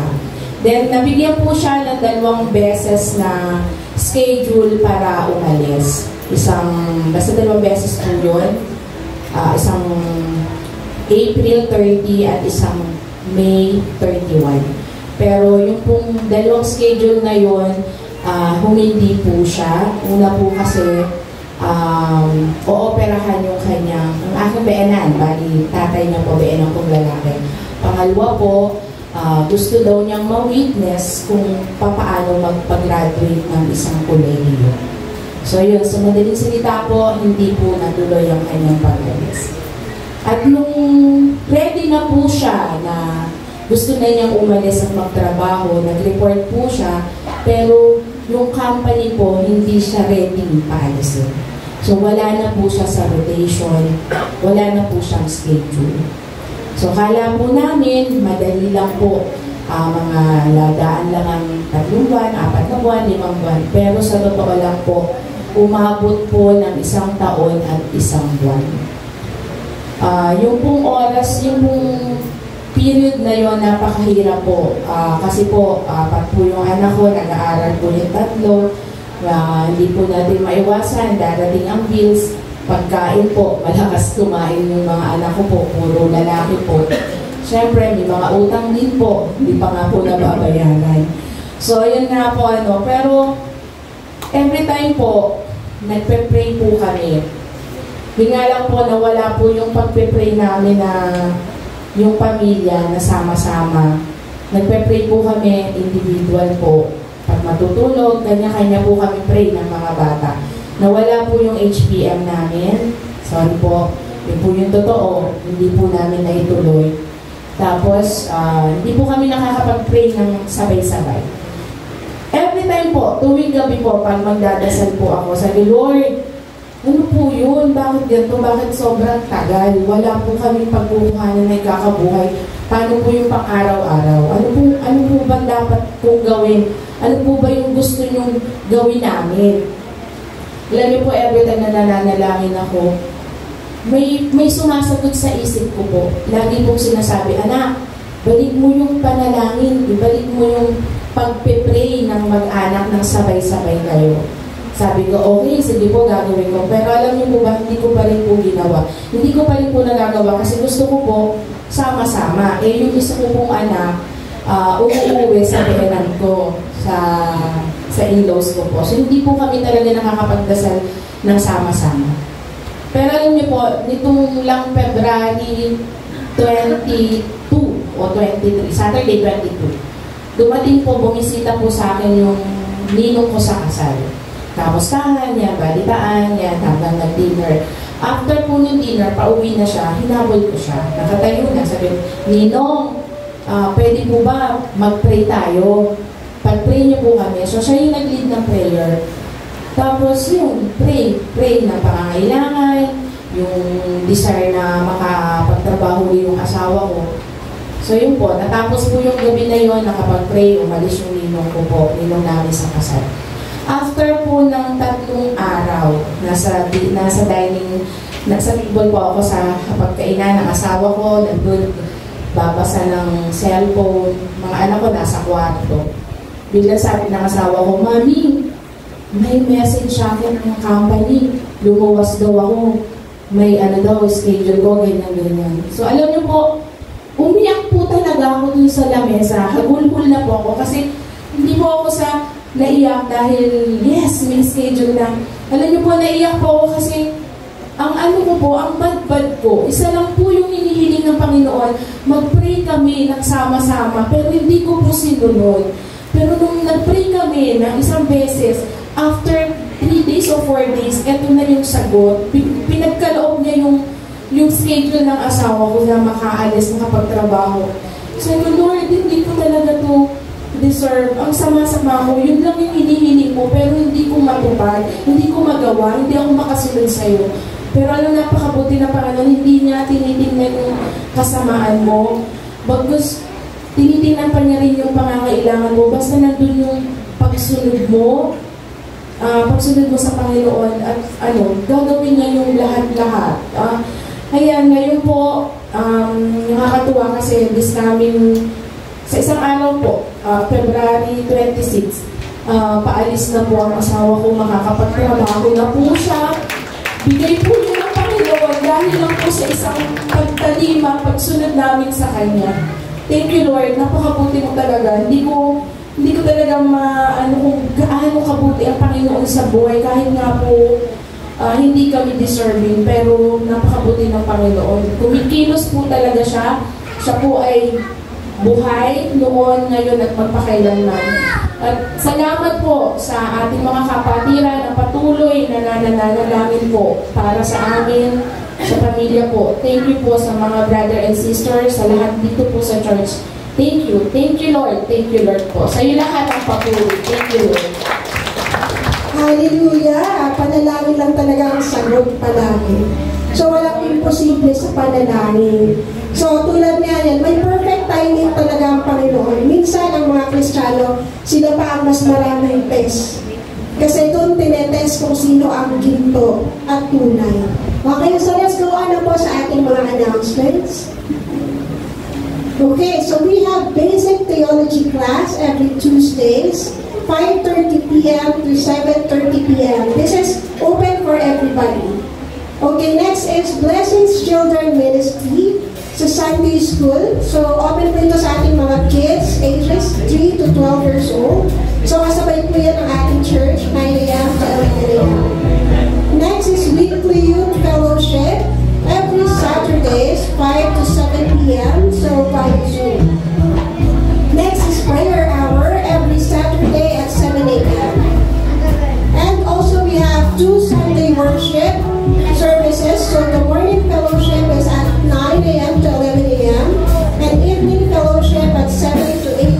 Then, nabigyan po siya ng 2 beses na schedule para umalis. Basta 2 beses po yun. Isang April 30 at isang May 31. Pero yung pong 2 schedule na yun, humindi po siya. Una po kasi, ooperahan yung kanyang, ang aking beanan, bali tatay niya po, beanan kong lalaki. Pangalawa po, gusto daw niyang ma-witness kung paano magpag-graduate ng isang kolehiyo. So yun, sa madaling salita po, hindi po natuloy ang kanyang pag-alis. At nung ready na po siya na gusto na niyang umalis at magtrabaho, nag-report po siya, pero yung company po, hindi siya ready paalisin. So wala na po siya sa rotation, wala na po siyang schedule. So kala po namin, madali lang po, mga ladaan lang ang 3 buwan, 4 na buwan, 5 buwan. Pero sa totoo lang po, umabot po ng 1 taon at 1 buwan. Yung pong oras, yung pong period na yon napakahirap po. Kasi po, 4 po yung anak ko, nag-aaral po yung 3. Hindi po natin maiwasan, darating ang bills. Pagkain po, malakas kumain yung mga anak ko po, puro lalaki po. Siyempre, may mga utang din po, hindi pa nga po nababayaran. So, yun nga po, pero every time po, nagpe-pray po kami. Bigla lang po na wala po yung pagpe-pray namin na yung pamilya na sama-sama. Nagpe-pray po kami, individual po. Pag matutulog, kanya-kanya po kami pray ng mga bata. Nawala po yung HPM namin. Sorry po. Yun po yung totoo. Hindi po namin naituloy. Tapos, hindi po kami nakakapag-pray ng sabay-sabay. Every time po, tuwing gabi po, pag magdadasal po ako, sabi, Lord, ano po yun? Bakit ganito? Bakit sobrang tagal? Wala po kami pagbubuhanan na ikakabuhay. Paano po yung pang-araw-araw? Ano po ba dapat kong gawin? Ano po ba yung gusto nyong gawin namin? Alam niyo po, every time na nananalangin ako, may sumasagot sa isip ko po. Lagi pong sinasabi, anak, balik mo yung panalangin, ibalik mo yung pagpe-pray ng mag-anak ng sabay-sabay kayo. Sabi ko, okay, sige po, gagawin ko. Pero alam niyo po ba, hindi ko pa rin po ginawa. Hindi ko pa rin po nagagawa kasi gusto ko po sama-sama. Eh, yung isa ko pong anak, umuwi sa behenan ko, sa in-laws ko po. So, hindi po kami talaga nakakapagdasal ng sama-sama. Pero alam niyo po, nitong lang February 22 o 23, Saturday 22, dumating po, bumisita po sa akin yung ninong ko sa kasal. Kamustahan niya, balitaan niya, hanggang nag-dinner. After po ng dinner, pauwi na siya, hinabol ko siya. Nakatayo na, sabi, Ninong, pwede po ba mag-pray tayo? Pag-pray niyo po kami. So siya yung nag-lead ng prayer. Tapos yun, pray na pangangailangan, yung desire na makapagtrabaho yung asawa ko. So yun po, natapos po yung gabi na yun, nakapag-pray, umalis yung ninong ko po, ninong namin sa kasal. After po ng 3 araw, nasa dining, nasa table po ako sa pagkainan ng asawa ko, nandun, babasa ng cellphone, mga anak ko nasa kwarto. Bigla sabi ng asawa ko, Mami, may message sa akin ng company, lumuwas daw ako, may schedule ko, ganyan. So alam niyo po, umiyak po talaga ako dun sa lamesa, hagulhul na po ako kasi hindi po ako sa naiyak dahil, yes, may schedule na. Alam niyo po, naiyak po ako kasi ang ang bad-bad ko, isa lang po yung hinihiling ng Panginoon, mag-pray kami ng sama-sama, pero hindi ko po sinunod. Pero nung nag-pray kami ng isang beses, after 3 days or 4 days, eto na yung sagot. Pinagkaloob niya yung schedule ng asawa ko na makaalis, makapagtrabaho. So, Lord, hindi ko talaga to deserve. Ang sama-sama ko, yun lang yung hinihiling mo, pero hindi ko matupad, hindi ko magawa, hindi ako makasunod sa'yo. Pero alam, napakabuti na Panginoon, hindi niya tinitingnan yung kasamaan mo. Bagkus, tinitingnan pa niya rin yung pangangailangan mo. Basta nandun yung pagsunod mo sa Panginoon at gagawin niya yung lahat-lahat. Kaya ngayon po, nakakatuwa kasi this coming sa isang araw po, February 26, paalis na po ang asawa ko, makakapagtrabaho na po siya. Bigay po niya ng Panginoon dahil lang po sa isang pagtalima, pagsunod namin sa Kanya. Thank you, Lord. Napakabuti mo talaga. Hindi ko talaga kung gaano kabuti ang Panginoon sa buhay kahit nga po hindi kami deserving, pero napakabuti ng Panginoon. Kumikilos po talaga siya. Siya po ay buhay noon, ngayon at magpakailanman. At salamat po sa ating mga kapatiran na patuloy na nananalangin po para sa amin, sa pamilya po. Thank you po sa mga brother and sisters, sa lahat dito po sa church. Thank you. Thank you, Lord. Thank you, Lord po. Sa iyo lahat ang patuloy. Thank you, Lord.
Hallelujah! Panalangin lang talaga ang sagot palagi. So, walang imposible sa panalangin. So, tulad nga yan, may perfect timing talaga ang Panginoon. Minsan, ang mga Kristiyano, sila pa ang mas maraming test. Kasi doon tinetest kung sino ang ginto at tunay. Okay, so let's go on na po sa ating mga announcements. Okay, so we have basic theology class every Tuesdays, 5:30 p.m. to 7:30 p.m. This is open for everybody. Okay, next is Blessings Children Ministry sa Sunday School. So, open po ito sa ating mga kids, ages 3 to 12 years old. So, kasabay po yan ang ating church, 9 a.m. to 11 a.m. Next is Weekly Youth Fellowship, every Saturdays, 5 to 7 p.m. So, via Zoom. Next is Prayer Hour, every Saturday at 7 a.m. And also, we have 2 Sunday worship services. So, the morning fellowship is at 9 a.m. to 11 a.m. and evening fellowship at 7 to 8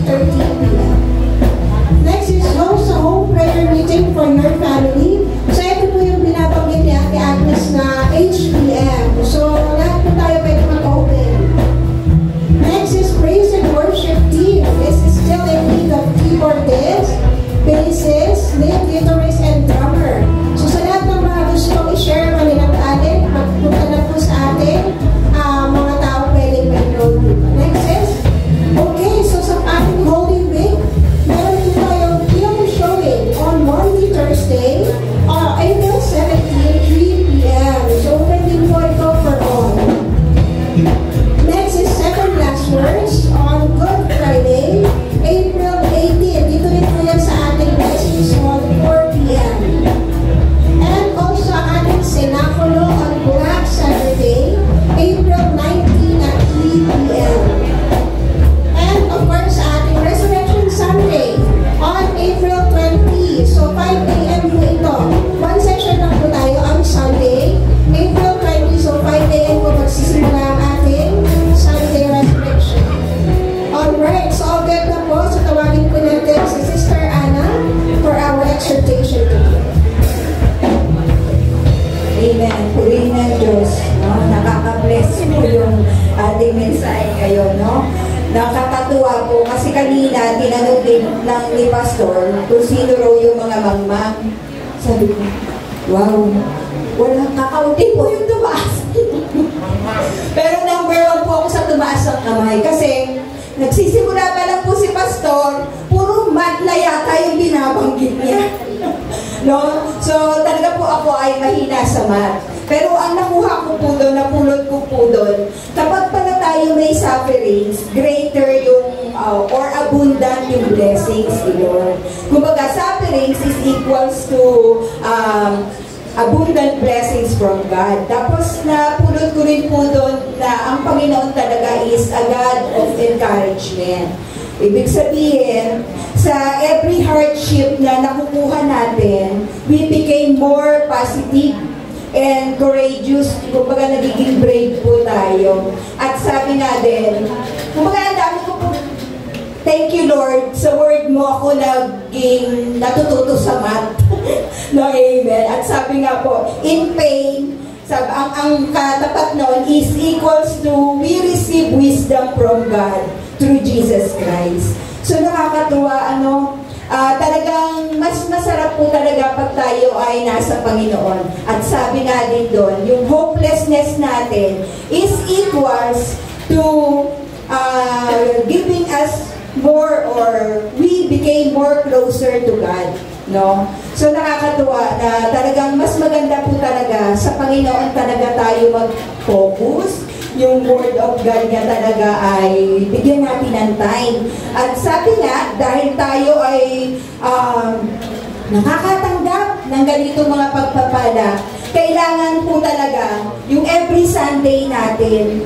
exhortation today.
Amen. Purihin ng Diyos. No? Nakaka-bless po yung ating mensahe ngayon. No? Nakakatuwa po kasi kanina tinanong din ng ni Pastor kung sino raw yung mga mangmang. Sabi ko, wow, walang kakaunti po yung tumaas. Pero number 1 po ako sa tumaas ng kamay kasi nagsisimula pa lang po si Pastor, puro madla yata yung binabanggit niya. No? So, talaga po ako ay mahina sa math. Pero ang nakuha ko po doon, napulot ko po doon, kapag pala tayo may sufferings, greater yung, or abundant yung blessings ni Lord. Kumbaga, sufferings is equals to abundant blessings from God. Tapos, napulot ko rin po doon na ang Panginoon talaga is a God of encouragement. Ibig sabihin, sa every hardship na nakukuha natin, we became more positive and courageous. Kumbaga, nagiging brave po tayo. At sabi nga din, kumbaga, ang dami ko po, thank you Lord, sa word mo ako naging natututo sa math. No, amen. At sabi nga po, in pain, ang katapat noon is equals to we receive wisdom from God through Jesus Christ. So nakakatuwa, talagang mas masarap po talaga pag tayo ay nasa Panginoon. At sabi nga din doon, yung hopelessness natin is equals to giving us more, or we became more closer to God. No? So nakakatuwa na talagang mas maganda po talaga sa Panginoon talaga tayo mag-focus. Yung Word of God niya talaga ay bigyan natin ng time. At sabi nga, dahil tayo ay nakakatanggap ng ganito mga pagpapala, kailangan po talaga yung every Sunday natin,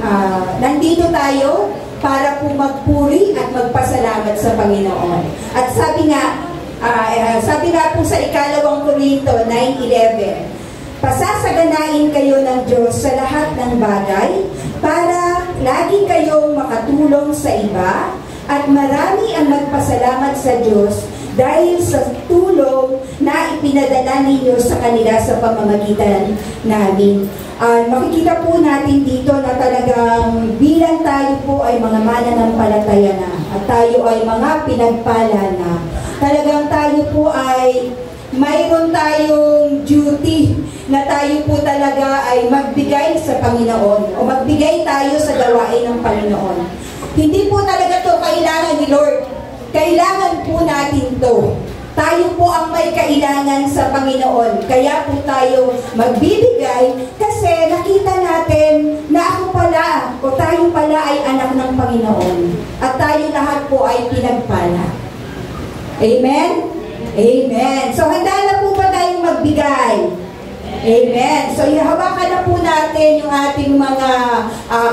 nandito tayo para po magpuri at magpasalamat sa Panginoon. At sabi nga po sa 2 Korinto 9:11, pasasaganain kayo ng Diyos sa lahat ng bagay para lagi kayong makatulong sa iba at marami ang magpasalamat sa Diyos dahil sa tulong na ipinadala ninyo sa kanila sa pamamagitan namin. Makikita po natin dito na talagang bilang tayo po ay mga mananampalataya na at tayo ay mga pinagpala na, talagang tayo po ay mayroon tayong duty na tayo po talaga ay magbigay sa Panginoon o magbigay tayo sa gawain ng Panginoon. Hindi po talaga to kailangan ni Lord. Kailangan po natin to. Tayo po ang may kailangan sa Panginoon. Kaya po tayo magbibigay kasi nakita natin na ako pala o tayo pala ay anak ng Panginoon. At tayo lahat po ay pinagpala. Amen? Amen. So, handa na po ba tayong magbigay? Amen. So, hawakan na po natin yung ating mga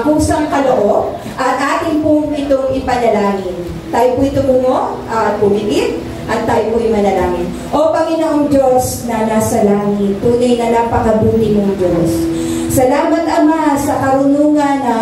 kusang kaloob at ating po itong ipanalangin. Tayo po tumungo at pumilip at tayo po imanalangin. O Panginoong Diyos na nasa langit, tunay na napakabuti mong Diyos. Salamat, Ama, sa karunungan na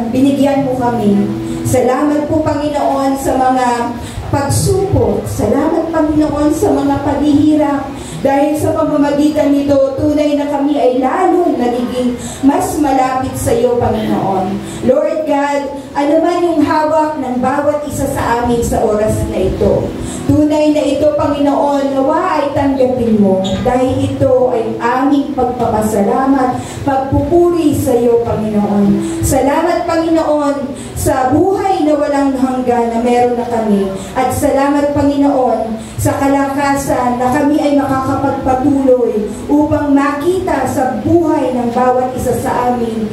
binigyan mo kami. Salamat po, Panginoon, sa mga pagsupot. Salamat, Panginoon, sa mga paghihirap. Dahil sa pamamagitan nito, tunay na kami ay lalong nagiging mas malapit sa iyo, Panginoon. Lord God, ano man yung hawak ng bawat isa sa amin sa oras na ito. Tunay na ito, Panginoon, nawa ay tanggapin mo. Dahil ito ay aming pagpapasalamat, pagpupuri sa iyo, Panginoon. Salamat, Panginoon, sa buhay na walang hanggan na meron na kami. At salamat, Panginoon, sa kalakasan na kami ay makakapagpatuloy upang makita sa buhay ng bawat isa sa amin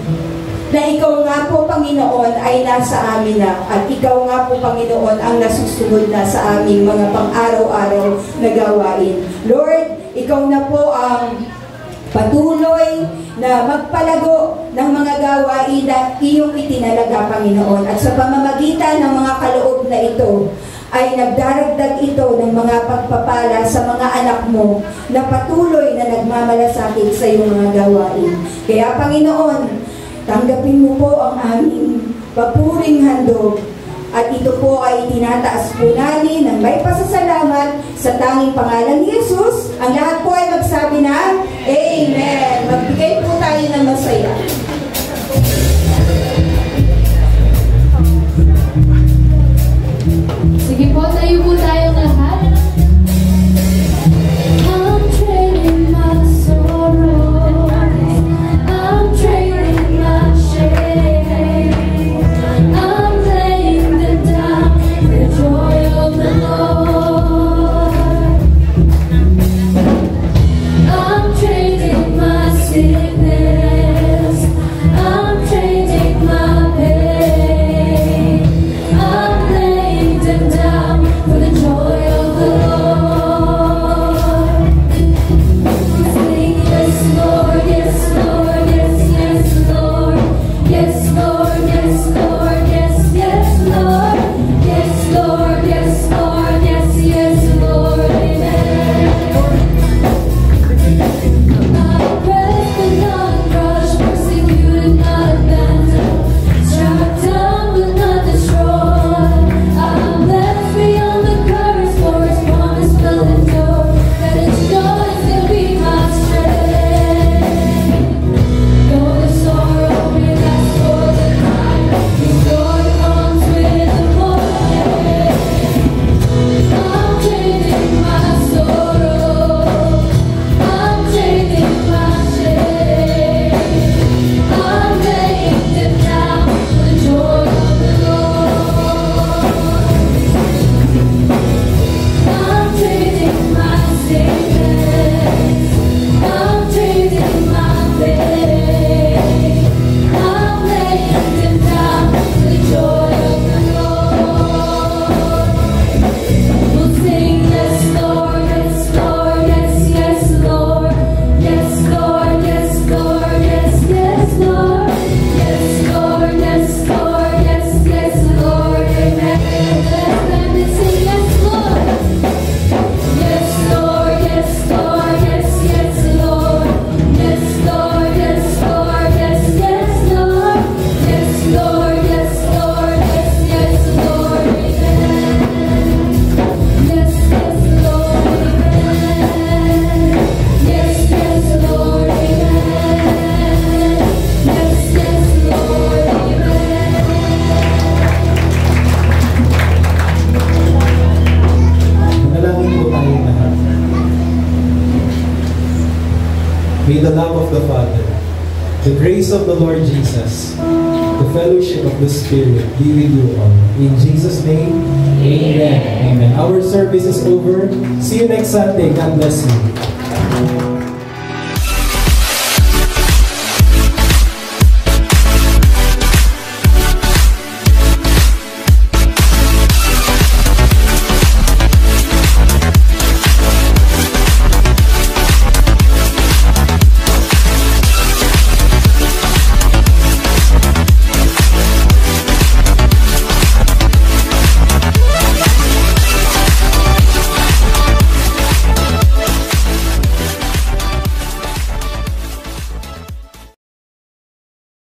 na ikaw nga po, Panginoon, ay nasa amin na at ikaw nga po, Panginoon, ang nasusunod na sa aming mga pang-araw-araw na gawain. Lord, ikaw na po ang patuloy na magpalago ng mga gawain na iyong itinalaga, Panginoon. At sa pamamagitan ng mga kaloob na ito, ay nagdaragdag ito ng mga pagpapala sa mga anak mo na patuloy na nagmamalasakit sa iyong mga gawain. Kaya, Panginoon, tanggapin mo po ang aming papuring handog At ito po ay tinataas po namin ng may pasasalamat sa tanging pangalan ni Jesus. Ang lahat po ay magsabi na, Amen. Magbigay po tayo ng masaya.
Sige po, tayo po tayong lahat. I'm trading my sorrow, I'm trading my shame, I'm laying them down for the joy of the Lord. I'm trading my sickness, I'm trading my pain, I'm laying them down for the joy of the Lord. Sing yes, Lord, yes, Lord, yes, yes, Lord, yes, Lord, yes, Lord, yes, yes, Lord, yes, Lord, yes, Lord, yes, yes, Lord, Amen. Not oppressed but not crushed, persecuted, not abandoned, struck down but not destroyed. I'm left beyond the curse, for His promise will endure. That His joy will be my strength. Though the sorrow may last for the night, His joy comes with the morning. I'm trading my sorrow, I'm trading my shame, I'm laying them down for the joy of the Lord. I'm trading my sickness, I'm trading my pain, I'm laying them down for the joy of the Lord. We'll sing yes, Lord, yes, Lord, yes, yes, Lord, yes, Lord, yes, Lord, yes, yes, Lord, yes, Lord, yes, Lord, yes, yes, Lord, Amen. Let them sing yes, Lord, yes, Lord, yes, Lord, yes, yes, Lord, yes, Lord, yes, Lord, yes, yes, Lord, yes, Lord, yes, Lord, yes, yes, Lord, Amen. Yes, yes, Lord, Amen. Yes, yes, Lord, Amen. Yes, yes, Lord, Amen.
Manalangin po tayo lahat. May the love of the Father, the grace of the Lord Jesus, the fellowship of the Spirit be with you all. In Jesus' name, Amen. Amen. Our service is over. See you next Sunday. God bless you.